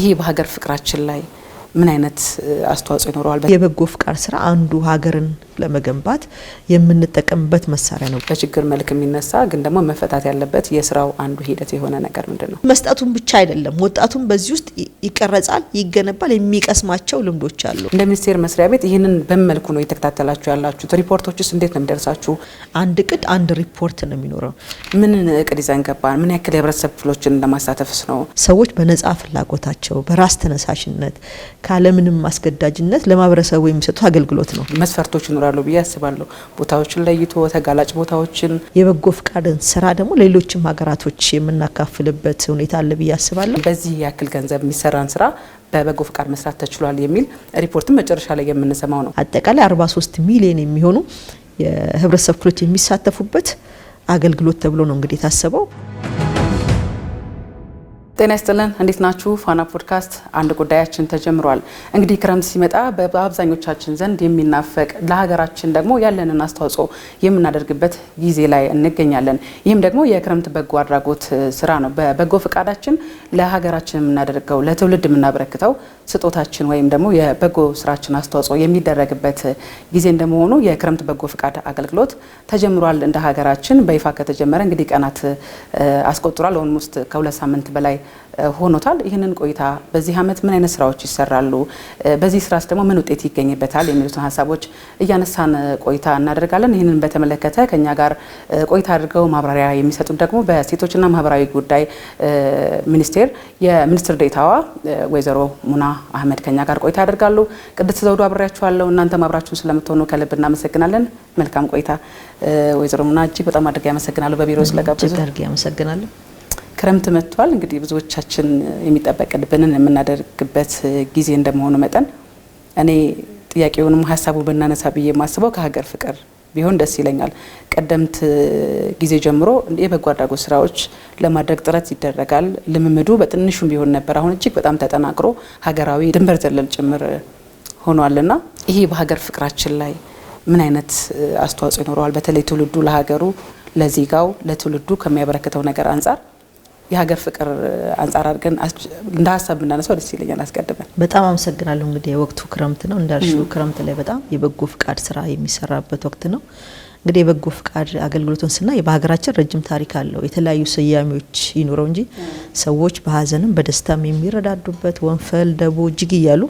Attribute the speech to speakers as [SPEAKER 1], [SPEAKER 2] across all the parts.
[SPEAKER 1] ይሄ በሀገር ፍቅራችን ላይ ምን አይነት አስተዋጽኦ ይኖረዋል?
[SPEAKER 2] የበጎ ፍቃድ ስራ አንዱ ሀገርን ለመገንባት የምንጠቀምበት መሳሪያ ነው።
[SPEAKER 1] በችግር መልክ የሚነሳ ግን ደግሞ መፈታት ያለበት የስራው አንዱ ሂደት የሆነ ነገር ምንድነው?
[SPEAKER 2] መስጠቱን ብቻ አይደለም፣ ወጣቱም በዚህ ውስጥ ይቀረጻል፣ ይገነባል፣ የሚቀስማቸው ልምዶች አሉ።
[SPEAKER 1] እንደ ሚኒስቴር መስሪያ ቤት ይህንን በመልኩ ነው የተከታተላችሁ ያላችሁት? ሪፖርቶችስ እንዴት ነው የሚደርሳችሁ?
[SPEAKER 2] አንድ እቅድ አንድ ሪፖርት ነው የሚኖረው።
[SPEAKER 1] ምን እቅድ ይዘን ገባን? ምን ያክል የህብረተሰብ ክፍሎችን ለማሳተፍስ ነው?
[SPEAKER 2] ሰዎች በነጻ ፍላጎታቸው በራስ ተነሳሽነት ካለምንም ማስገዳጅነት ለማህበረሰቡ የሚሰጡ አገልግሎት ነው።
[SPEAKER 1] መስፈርቶች ይኖራሉ ብዬ አስባለሁ። ቦታዎችን ለይቶ ተጋላጭ ቦታዎችን
[SPEAKER 2] የበጎ ፍቃድን ስራ ደግሞ ሌሎችም ሀገራቶች የምናካፍልበት ሁኔታ አለ ብዬ አስባለሁ።
[SPEAKER 1] በዚህ ያክል ገንዘብ የሚሰራን ስራ በበጎ ፍቃድ መስራት ተችሏል የሚል ሪፖርትም መጨረሻ ላይ የምንሰማው ነው።
[SPEAKER 2] አጠቃላይ 43 ሚሊዮን የሚሆኑ የህብረተሰብ ክፍሎች የሚሳተፉበት አገልግሎት ተብሎ ነው እንግዲህ የታሰበው።
[SPEAKER 1] ጤና ይስጥልን፣ እንዴት ናችሁ? ፋና ፖድካስት አንድ ጉዳያችን ተጀምሯል። እንግዲህ ክረምት ሲመጣ በአብዛኞቻችን ዘንድ የሚናፈቅ ለሀገራችን ደግሞ ያለንን አስተዋጽኦ የምናደርግበት ጊዜ ላይ እንገኛለን። ይህም ደግሞ የክረምት በጎ አድራጎት ስራ ነው። በበጎ ፍቃዳችን ለሀገራችን የምናደርገው ለትውልድ የምናበረክተው ስጦታችን ወይም ደግሞ የበጎ ስራችን አስተዋጽኦ የሚደረግበት ጊዜ እንደመሆኑ የክረምት በጎ ፍቃድ አገልግሎት ተጀምሯል። እንደ ሀገራችን በይፋ ከተጀመረ እንግዲህ ቀናት አስቆጥሯል። ኦልሞስት ከ2 ሳምንት በላይ ሆኖታል። ይህንን ቆይታ በዚህ አመት ምን አይነት ስራዎች ይሰራሉ፣ በዚህ ስራስ ደግሞ ምን ውጤት ይገኝበታል የሚሉትን ሀሳቦች እያነሳን ቆይታ እናደርጋለን። ይህንን በተመለከተ ከኛ ጋር ቆይታ አድርገው ማብራሪያ የሚሰጡን ደግሞ በሴቶችና ማህበራዊ ጉዳይ ሚኒስቴር የሚኒስትር ዴኤታዋ ወይዘሮ ሙና አህመድ ከኛ ጋር ቆይታ ያደርጋሉ። ቅድስት ዘውዱ አብሬያችኋለሁ። እናንተ አብራችሁን ስለምትሆኑ ከልብ እናመሰግናለን። መልካም ቆይታ። ወይዘሮ ሙና እጅግ በጣም አድርጌ አመሰግናለሁ በቢሮ ስለጋበዙ።
[SPEAKER 2] እጅግ አድርጌ አመሰግናለሁ።
[SPEAKER 1] ክረምት መጥቷል። እንግዲህ ብዙዎቻችን የሚጠበቅብንን የምናደርግበት ጊዜ እንደመሆኑ መጠን እኔ ጥያቄውንም ሀሳቡ ብናነሳ ብዬ የማስበው ከሀገር ፍቅር ቢሆን ደስ ይለኛል። ቀደምት ጊዜ ጀምሮ የበጎ አድራጎት ስራዎች ለማድረግ ጥረት ይደረጋል። ልምምዱ በትንሹም ቢሆን ነበር። አሁን እጅግ በጣም ተጠናክሮ ሀገራዊ ድንበር ዘለል ጭምር ሆኗልና ይሄ በሀገር ፍቅራችን ላይ ምን አይነት አስተዋጽኦ ይኖረዋል? በተለይ ትውልዱ ለሀገሩ፣ ለዜጋው፣ ለትውልዱ ከሚያበረክተው ነገር አንጻር የሀገር ፍቅር አንጻር አድርገን እንደ ሀሳብ ብናነሳው ደስ ይለኛል። አስቀድመን
[SPEAKER 2] በጣም አመሰግናለሁ። እንግዲህ የወቅቱ ክረምት ነው እንዳልሽው፣ ክረምት ላይ በጣም የበጎ ፍቃድ ስራ የሚሰራበት ወቅት ነው። እንግዲህ የበጎ ፍቃድ አገልግሎትን ስናይ በሀገራችን ረጅም ታሪክ አለው። የተለያዩ ስያሜዎች ይኖረው እንጂ ሰዎች በሀዘንም በደስታም የሚረዳዱበት ወንፈል፣ ደቦ፣ እጅግ እያሉ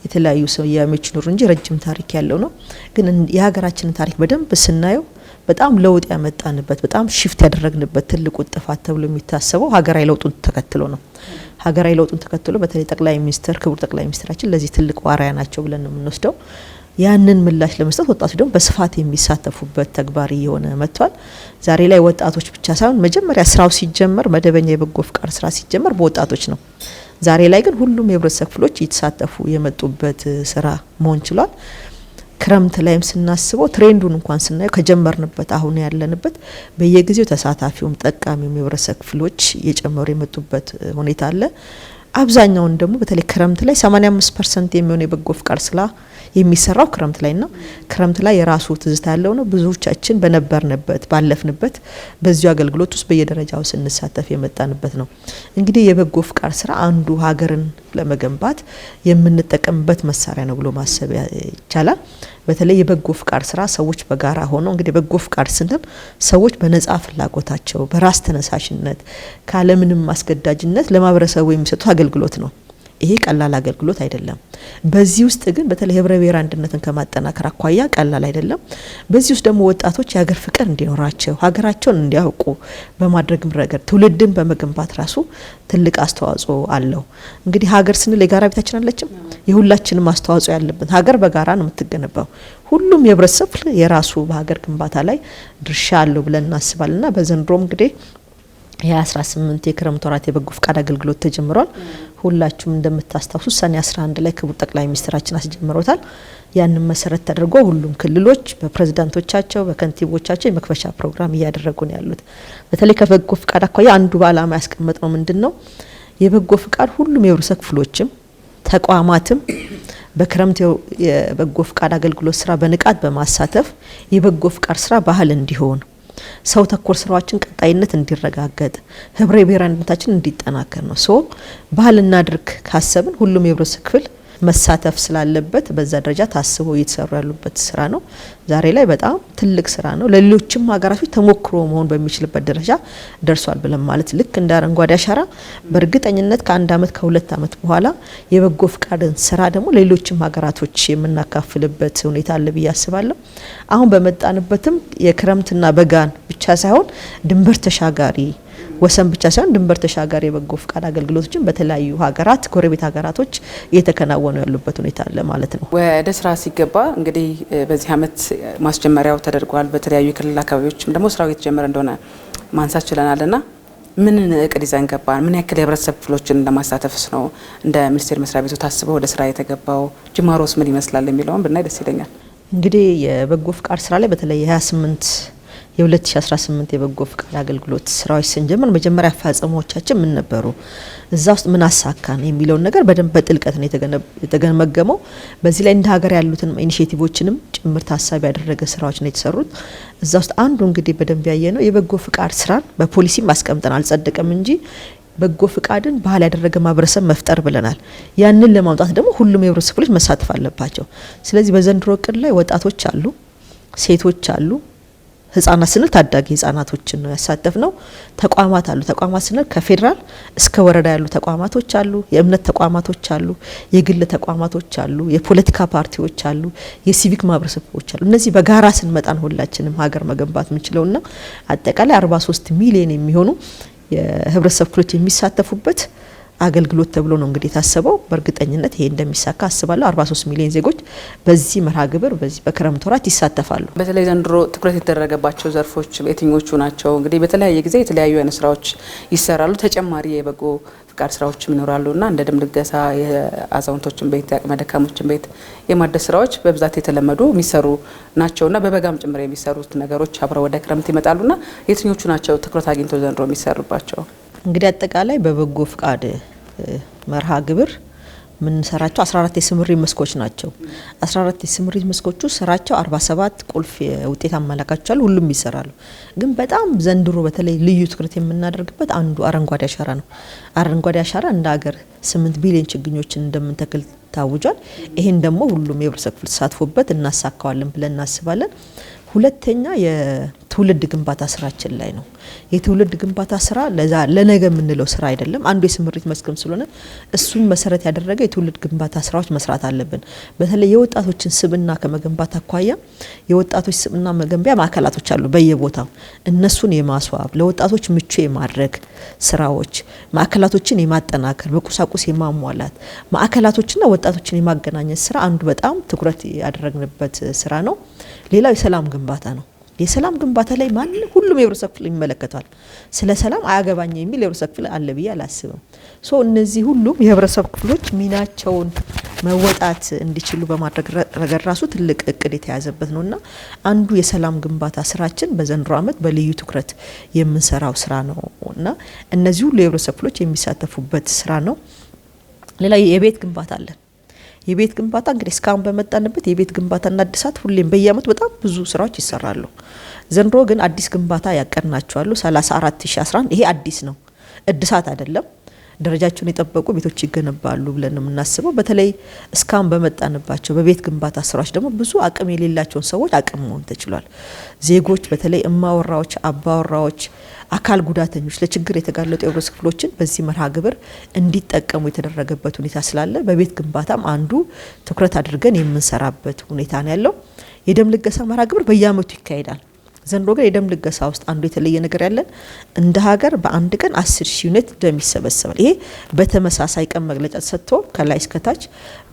[SPEAKER 2] የተለያዩ ስያሜዎች ይኖሩ እንጂ ረጅም ታሪክ ያለው ነው። ግን የሀገራችንን ታሪክ በደንብ ስናየው በጣም ለውጥ ያመጣንበት በጣም ሽፍት ያደረግንበት ትልቁ ጥፋት ተብሎ የሚታሰበው ሀገራዊ ለውጡን ተከትሎ ነው። ሀገራዊ ለውጡን ተከትሎ በተለይ ጠቅላይ ሚኒስትር ክቡር ጠቅላይ ሚኒስትራችን ለዚህ ትልቅ ዋሪያ ናቸው ብለን ነው የምንወስደው። ያንን ምላሽ ለመስጠት ወጣቶች ደግሞ በስፋት የሚሳተፉበት ተግባር እየሆነ መጥቷል። ዛሬ ላይ ወጣቶች ብቻ ሳይሆን መጀመሪያ ስራው ሲጀመር መደበኛ የበጎ ፍቃድ ስራ ሲጀመር በወጣቶች ነው። ዛሬ ላይ ግን ሁሉም የህብረተሰብ ክፍሎች እየተሳተፉ የመጡበት ስራ መሆን ችሏል። ክረምት ላይም ስናስበው ትሬንዱን እንኳን ስናየው ከጀመርንበት አሁን ያለንበት በየጊዜው ተሳታፊውም ጠቃሚውም የህብረተሰብ ክፍሎች እየጨመሩ የመጡበት ሁኔታ አለ። አብዛኛውን ደግሞ በተለይ ክረምት ላይ 85% የሚሆን የበጎ ፍቃድ ስራ የሚሰራው ክረምት ላይ ነው። ክረምት ላይ የራሱ ትዝታ ያለው ነው። ብዙዎቻችን በነበርንበት ባለፍንበት በዚሁ አገልግሎት ውስጥ በየደረጃው ስንሳተፍ የመጣንበት ነው። እንግዲህ የበጎ ፍቃድ ስራ አንዱ ሀገርን ለመገንባት የምንጠቀምበት መሳሪያ ነው ብሎ ማሰብ ይቻላል። በተለይ የበጎ ፍቃድ ስራ ሰዎች በጋራ ሆነው እንግዲህ በጎ ፍቃድ ስንል ሰዎች በነጻ ፍላጎታቸው በራስ ተነሳሽነት ካለምንም ማስገዳጅነት ለማህበረሰቡ የሚሰጡ አገልግሎት ነው። ይሄ ቀላል አገልግሎት አይደለም። በዚህ ውስጥ ግን በተለይ ህብረ ብሔር አንድነትን ከማጠናከር አኳያ ቀላል አይደለም። በዚህ ውስጥ ደግሞ ወጣቶች የሀገር ፍቅር እንዲኖራቸው ሀገራቸውን እንዲያውቁ በማድረግም ረገድ ትውልድን በመገንባት ራሱ ትልቅ አስተዋጽኦ አለው። እንግዲህ ሀገር ስንል የጋራ ቤታችን አለችም። የሁላችንም አስተዋጽኦ ያለበት ሀገር በጋራ ነው የምትገነባው። ሁሉም የህብረተሰብ የራሱ በሀገር ግንባታ ላይ ድርሻ አለው ብለን እናስባለንና በዘንድሮም እንግዲህ የ18 የክረምት ወራት የበጎ ፍቃድ አገልግሎት ተጀምሯል። ሁላችሁም እንደምታስታውሱ ሰኔ 11 ላይ ክቡር ጠቅላይ ሚኒስትራችን አስጀምሮታል። ያንን መሰረት ተደርጎ ሁሉም ክልሎች በፕሬዝዳንቶቻቸው በከንቲቦቻቸው የመክፈቻ ፕሮግራም እያደረጉ ነው ያሉት። በተለይ ከበጎ ፍቃድ አኳያ አንዱ ባላማ ያስቀመጥነው ምንድነው? የበጎ ፍቃድ ሁሉም የህብረተሰብ ክፍሎችም ተቋማትም በክረምት የበጎ ፍቃድ አገልግሎት ስራ በንቃት በማሳተፍ የበጎ ፍቃድ ስራ ባህል እንዲሆን ሰው ተኮር ስራዎችን ቀጣይነት እንዲረጋገጥ ህብረ ብሔራዊነታችን እንዲጠናከር ነው። ሶ ባህል እናድርግ ካሰብን ሁሉም የህብረተሰብ ክፍል መሳተፍ ስላለበት በዛ ደረጃ ታስቦ እየተሰሩ ያሉበት ስራ ነው። ዛሬ ላይ በጣም ትልቅ ስራ ነው። ለሌሎችም ሀገራቶች ተሞክሮ መሆን በሚችልበት ደረጃ ደርሷል ብለን ማለት ልክ እንደ አረንጓዴ አሻራ በእርግጠኝነት ከአንድ አመት ከሁለት አመት በኋላ የበጎ ፍቃድን ስራ ደግሞ ለሌሎችም ሀገራቶች የምናካፍልበት ሁኔታ አለ ብዬ አስባለሁ። አሁን በመጣንበትም የክረምትና በጋን ብቻ ሳይሆን ድንበር ተሻጋሪ ወሰን ብቻ ሳይሆን ድንበር ተሻጋሪ የበጎ ፍቃድ አገልግሎቶችን በተለያዩ ሀገራት ጎረቤት ሀገራቶች እየተከናወኑ ያሉበት ሁኔታ አለ ማለት ነው።
[SPEAKER 1] ወደ ስራ ሲገባ እንግዲህ በዚህ አመት ማስጀመሪያው ተደርጓል። በተለያዩ የክልል አካባቢዎችም ደግሞ ስራው እየተጀመረ እንደሆነ ማንሳት ችለናልና ምን እቅድ ይዘን ገባን? ምን ያክል የህብረተሰብ ክፍሎችን ለማሳተፍስ ነው እንደ ሚኒስቴር መስሪያ ቤቱ ታስበው ወደ ስራ የተገባው? ጅማሮስ ምን ይመስላል የሚለውን ብናይ ደስ ይለኛል።
[SPEAKER 2] እንግዲህ የበጎ ፍቃድ ስራ ላይ በተለይ የ2018 የበጎ ፍቃድ አገልግሎት ስራዎች ስንጀምር መጀመሪያ አፈጻጸሞቻችን ምን ነበሩ፣ እዛ ውስጥ ምን አሳካን የሚለውን ነገር በደንብ በጥልቀት ነው የተገመገመው። በዚህ ላይ እንደ ሀገር ያሉትን ኢኒሼቲቮችንም ጭምር ታሳቢ ያደረገ ስራዎች ነው የተሰሩት። እዛ ውስጥ አንዱ እንግዲህ በደንብ ያየነው የበጎ ፍቃድ ስራን በፖሊሲም አስቀምጠን አልጸደቀም እንጂ በጎ ፍቃድን ባህል ያደረገ ማህበረሰብ መፍጠር ብለናል። ያንን ለማምጣት ደግሞ ሁሉም የህብረተሰብ ክፍሎች መሳተፍ አለባቸው። ስለዚህ በዘንድሮ እቅድ ላይ ወጣቶች አሉ፣ ሴቶች አሉ፣ ህጻናት ስንል ታዳጊ ህጻናቶችን ነው ያሳተፍ ነው። ተቋማት አሉ። ተቋማት ስንል ከፌደራል እስከ ወረዳ ያሉ ተቋማቶች አሉ፣ የእምነት ተቋማቶች አሉ፣ የግል ተቋማቶች አሉ፣ የፖለቲካ ፓርቲዎች አሉ፣ የሲቪክ ማህበረሰቦች አሉ። እነዚህ በጋራ ስንመጣን ሁላችንም ሀገር መገንባት የምንችለውና አጠቃላይ 43 ሚሊዮን የሚሆኑ የህብረተሰብ ክፍሎች የሚሳተፉበት አገልግሎት ተብሎ ነው እንግዲህ የታሰበው። በእርግጠኝነት ይሄ እንደሚሳካ አስባለሁ። 43 ሚሊዮን ዜጎች በዚህ መርሃ ግብር በዚህ በክረምት ወራት ይሳተፋሉ።
[SPEAKER 1] በተለይ ዘንድሮ ትኩረት የተደረገባቸው ዘርፎች የትኞቹ ናቸው? እንግዲህ በተለያየ ጊዜ የተለያዩ አይነት ስራዎች ይሰራሉ። ተጨማሪ የበጎ ፍቃድ ስራዎችም ይኖራሉና እንደ ደም ልገሳ፣ የአዛውንቶችን ቤት፣ የአቅመ ደካሞችን ቤት የማደስ ስራዎች በብዛት የተለመዱ የሚሰሩ ናቸውና በበጋም ጭምር የሚሰሩት ነገሮች አብረው ወደ ክረምት ይመጣሉና የትኞቹ ናቸው ትኩረት አግኝተው ዘንድሮ የሚሰሩባቸው?
[SPEAKER 2] እንግዲህ አጠቃላይ በበጎ ፍቃድ መርሃ ግብር ምን ሰራቸው 14 የስምሪት መስኮች ናቸው። 14 የስምሪት መስኮቹ ስራቸው 47 ቁልፍ ውጤት አመላካቾች አሉ። ሁሉም ይሰራሉ። ግን በጣም ዘንድሮ በተለይ ልዩ ትኩረት የምናደርግበት አንዱ አረንጓዴ አሻራ ነው። አረንጓዴ አሻራ እንደ ሀገር 8 ቢሊዮን ችግኞችን እንደምንተክል ታውጇል። ይሄን ደግሞ ሁሉም የህብረተሰብ ክፍል ተሳትፎበት እናሳካዋለን ብለን እናስባለን። ሁለተኛ የትውልድ ግንባታ ስራችን ላይ ነው። የትውልድ ግንባታ ስራ ለነገ የምንለው ስራ አይደለም። አንዱ የስምሪት መስክም ስለሆነ እሱን መሰረት ያደረገ የትውልድ ግንባታ ስራዎች መስራት አለብን። በተለይ የወጣቶችን ስብዕና ከመገንባት አኳያ የወጣቶች ስብዕና መገንቢያ ማዕከላቶች አሉ በየቦታው። እነሱን የማስዋብ ለወጣቶች ምቹ የማድረግ ስራዎች፣ ማዕከላቶችን የማጠናከር በቁሳቁስ የማሟላት ማዕከላቶችና ወጣቶችን የማገናኘት ስራ አንዱ በጣም ትኩረት ያደረግንበት ስራ ነው። ሌላው የሰላም ግንባታ ነው። የሰላም ግንባታ ላይ ሁሉም የህብረተሰብ ክፍል ይመለከታል። ስለ ሰላም አያገባኝ የሚል የህብረተሰብ ክፍል አለ ብዬ አላስብም። እነዚህ ሁሉም የህብረተሰብ ክፍሎች ሚናቸውን መወጣት እንዲችሉ በማድረግ ረገድ ራሱ ትልቅ እቅድ የተያዘበት ነውና አንዱ የሰላም ግንባታ ስራችን በዘንድሮ ዓመት በልዩ ትኩረት የምንሰራው ስራ ነውና እነዚህ ሁሉ የህብረተሰብ ክፍሎች የሚሳተፉበት ስራ ነው። ሌላ የቤት ግንባታ አለ። የቤት ግንባታ እንግዲህ እስካሁን በመጣንበት የቤት ግንባታና እድሳት ሁሌም በየአመቱ በጣም ብዙ ስራዎች ይሰራሉ። ዘንድሮ ግን አዲስ ግንባታ ያቀርናቸዋል 34011 ይሄ አዲስ ነው፣ እድሳት አይደለም። ደረጃቸውን የጠበቁ ቤቶች ይገነባሉ ብለን የምናስበው በተለይ እስካሁን በመጣንባቸው በቤት ግንባታ ስራዎች ደግሞ ብዙ አቅም የሌላቸውን ሰዎች አቅም መሆን ተችሏል። ዜጎች በተለይ እማወራዎች፣ አባወራዎች፣ አካል ጉዳተኞች፣ ለችግር የተጋለጡ የህብረተሰብ ክፍሎችን በዚህ መርሃ ግብር እንዲጠቀሙ የተደረገበት ሁኔታ ስላለ በቤት ግንባታም አንዱ ትኩረት አድርገን የምንሰራበት ሁኔታ ነው ያለው። የደም ልገሳ መርሃ ግብር በየአመቱ ይካሄዳል። ዘንድሮ ግን የደም ልገሳ ውስጥ አንዱ የተለየ ነገር ያለን እንደ ሀገር በአንድ ቀን 10,000 ዩኒት ደም ይሰበሰባል። ይሄ በተመሳሳይ ቀን መግለጫ ሰጥቶ ከላይ እስከታች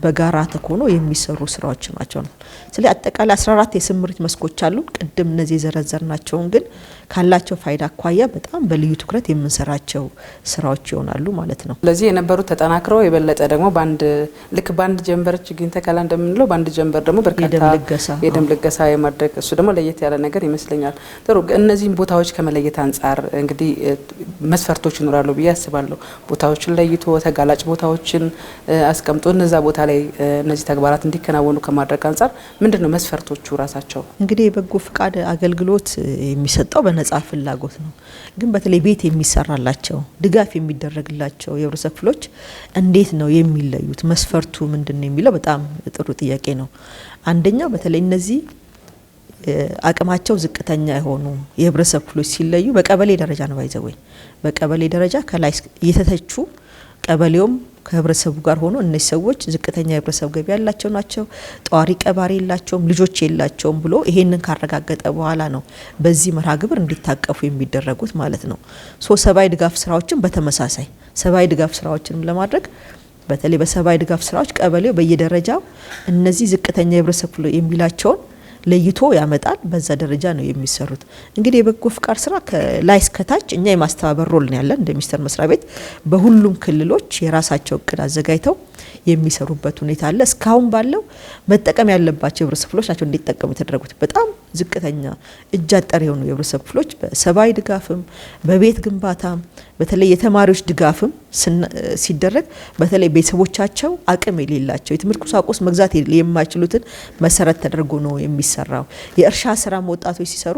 [SPEAKER 2] በጋራ ተኮኖ የሚሰሩ ስራዎች ናቸው። ስለዚህ አጠቃላይ 14 የስምሪት መስኮች አሉ። ቅድም እነዚህ የዘረዘርናቸውን ግን ካላቸው ፋይዳ አኳያ በጣም በልዩ ትኩረት የምንሰራቸው ስራዎች ይሆናሉ ማለት ነው።
[SPEAKER 1] ስለዚህ የነበሩት ተጠናክረው የበለጠ ደግሞ ባንድ ጀንበር ችግኝ ተከላ እንደምንለው ባንድ ጀንበር ደግሞ በርካታ የደም ልገሳ የማድረግ እሱ ደግሞ ለየት ያለ ነገር ይመስለኛል። ጥሩ። እነዚህን ቦታዎች ከመለየት አንጻር እንግዲህ መስፈርቶች ይኖራሉ ብዬ አስባለሁ። ቦታዎችን ለይቶ ተጋላጭ ቦታዎችን አስቀምጦ እነዛ ቦታ ላይ እነዚህ ተግባራት እንዲከናወኑ ከማድረግ አንጻር ምንድነው መስፈርቶቹ ራሳቸው?
[SPEAKER 2] እንግዲህ የበጎ ፍቃድ አገልግሎት የሚሰጠው በነጻ ነጻ ፍላጎት ነው። ግን በተለይ ቤት የሚሰራላቸው ድጋፍ የሚደረግላቸው የህብረተሰብ ክፍሎች እንዴት ነው የሚለዩት? መስፈርቱ ምንድነው የሚለው በጣም ጥሩ ጥያቄ ነው። አንደኛው በተለይ እነዚህ አቅማቸው ዝቅተኛ የሆኑ የህብረተሰብ ክፍሎች ሲለዩ በቀበሌ ደረጃ ነው ባይዘወይ በቀበሌ ደረጃ ከላይ እየተተቹ ቀበሌውም ከህብረተሰቡ ጋር ሆኖ እነዚህ ሰዎች ዝቅተኛ የህብረተሰብ ገቢ ያላቸው ናቸው፣ ጧሪ ቀባሪ የላቸውም፣ ልጆች የላቸውም ብሎ ይሄንን ካረጋገጠ በኋላ ነው በዚህ መርሃ ግብር እንዲታቀፉ የሚደረጉት ማለት ነው። ሰብአዊ ድጋፍ ስራዎችን በተመሳሳይ ሰብአዊ ድጋፍ ስራዎችንም ለማድረግ በተለይ በሰብአዊ ድጋፍ ስራዎች ቀበሌው በየደረጃው እነዚህ ዝቅተኛ የህብረተሰብ ክፍሎች የሚላቸውን ለይቶ ያመጣል። በዛ ደረጃ ነው የሚሰሩት። እንግዲህ የበጎ ፍቃድ ስራ ከላይ እስከ ታች እኛ የማስተባበር ሮል ነው ያለን እንደ ሚኒስቴር መስሪያ ቤት በሁሉም ክልሎች የራሳቸው እቅድ አዘጋጅተው የሚሰሩበት ሁኔታ አለ። እስካሁን ባለው መጠቀም ያለባቸው የህብረተሰብ ክፍሎች ናቸው እንዲጠቀሙ የተደረጉት። በጣም ዝቅተኛ እጅ አጠር የሆኑ የህብረተሰብ ክፍሎች በሰብአዊ ድጋፍም በቤት ግንባታም በተለይ የተማሪዎች ድጋፍም ሲደረግ በተለይ ቤተሰቦቻቸው አቅም የሌላቸው የትምህርት ቁሳቁስ መግዛት የማይችሉትን መሰረት ተደርጎ ነው የሚሰራው። የእርሻ ስራ ወጣቶች ሲሰሩ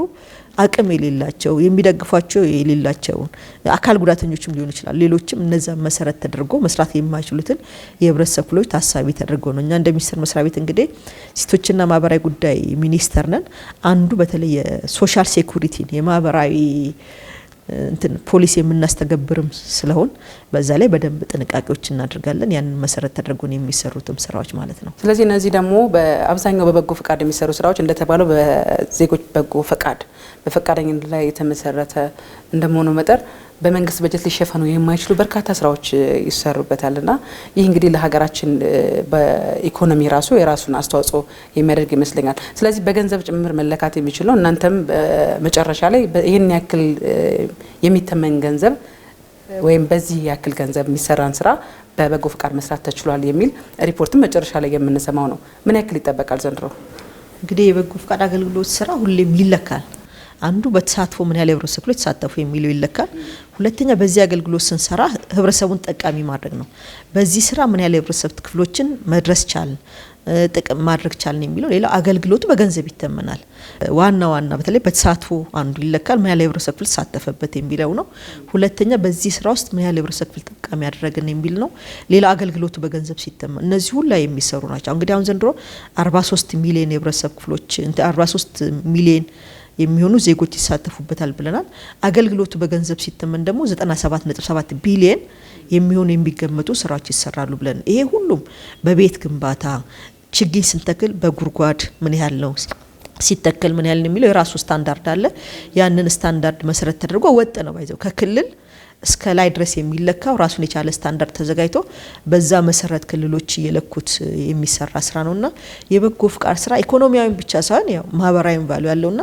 [SPEAKER 2] አቅም የሌላቸው የሚደግፏቸው የሌላቸውን አካል ጉዳተኞችም ሊሆኑ ይችላል ሌሎችም እነዛ መሰረት ተደርጎ መስራት የማይችሉትን የህብረተሰብ ክፍሎች ታሳቢ ተደርጎ ነው። እኛ እንደ ሚኒስቴር መስሪያ ቤት እንግዲህ ሴቶችና ማህበራዊ ጉዳይ ሚኒስቴር ነን። አንዱ በተለይ የሶሻል ሴኩሪቲን የማህበራዊ ፖሊሲ የምናስተገብርም ስለሆን በዛ ላይ በደንብ ጥንቃቄዎች እናደርጋለን። ያንን መሰረት ተደርጎ ነው የሚሰሩትም ስራዎች ማለት ነው።
[SPEAKER 1] ስለዚህ እነዚህ ደግሞ በአብዛኛው በበጎ ፈቃድ የሚሰሩ ስራዎች እንደተባለው በዜጎች በጎ ፈቃድ በፈቃደኝነት ላይ የተመሰረተ እንደመሆኑ መጠን በመንግስት በጀት ሊሸፈኑ የማይችሉ በርካታ ስራዎች ይሰሩበታልና ይህ እንግዲህ ለሀገራችን በኢኮኖሚ ራሱ የራሱን አስተዋጽኦ የሚያደርግ ይመስለኛል። ስለዚህ በገንዘብ ጭምር መለካት የሚችል ነው። እናንተም መጨረሻ ላይ ይህን ያክል የሚተመን ገንዘብ ወይም በዚህ ያክል ገንዘብ የሚሰራን ስራ በበጎ ፈቃድ መስራት ተችሏል የሚል ሪፖርትም መጨረሻ ላይ የምንሰማው ነው። ምን ያክል ይጠበቃል ዘንድሮ?
[SPEAKER 2] እንግዲህ የበጎ ፈቃድ አገልግሎት ስራ ሁሌም ይለካል። አንዱ በተሳትፎ ምን ያህል ህብረተሰብ ክፍሎች ተሳተፉ የሚለው ይለካል። ሁለተኛ በዚህ አገልግሎት ስንሰራ ህብረተሰቡን ጠቃሚ ማድረግ ነው። በዚህ ስራ ምን ያህል ህብረተሰብ ክፍሎችን መድረስ ቻልን ጥቅም ማድረግ ቻልን የሚለው ሌላ አገልግሎቱ በገንዘብ ይተመናል። ዋና በተለይ በተሳትፎ አንዱ ይለካል ምን ያህል ህብረተሰብ ክፍል ተሳተፈበት የሚለው ነው። ሁለተኛ በዚህ ስራ ውስጥ ምን ያህል ህብረተሰብ ክፍል ጠቃሚ ያደረገን የሚል ነው። ሌላ አገልግሎቱ በገንዘብ ሲተመን እነዚህ ሁሉ የሚሰሩ ናቸው። እንግዲህ አሁን ዘንድሮ 43 ሚሊዮን የህብረተሰብ ክፍሎች 43 ሚሊዮን የሚሆኑ ዜጎች ይሳተፉበታል ብለናል። አገልግሎቱ በገንዘብ ሲተመን ደግሞ 97.7 ቢሊዮን የሚሆኑ የሚገመቱ ስራዎች ይሰራሉ ብለን ይሄ ሁሉም በቤት ግንባታ ችግኝ ስንተክል በጉርጓድ ምን ያህል ነው ሲተከል ምን ያህል ነው የሚለው የራሱ ስታንዳርድ አለ። ያንን ስታንዳርድ መሰረት ተደርጎ ወጥ ነው ባይዘው ከክልል እስከ ላይ ድረስ የሚለካው ራሱን የቻለ ስታንዳርድ ተዘጋጅቶ በዛ መሰረት ክልሎች የለኩት የሚሰራ ስራ ነውና የበጎ ፍቃድ ስራ ኢኮኖሚያዊ ብቻ ሳይሆን ያው ማህበራዊ ቫልዩ ያለውና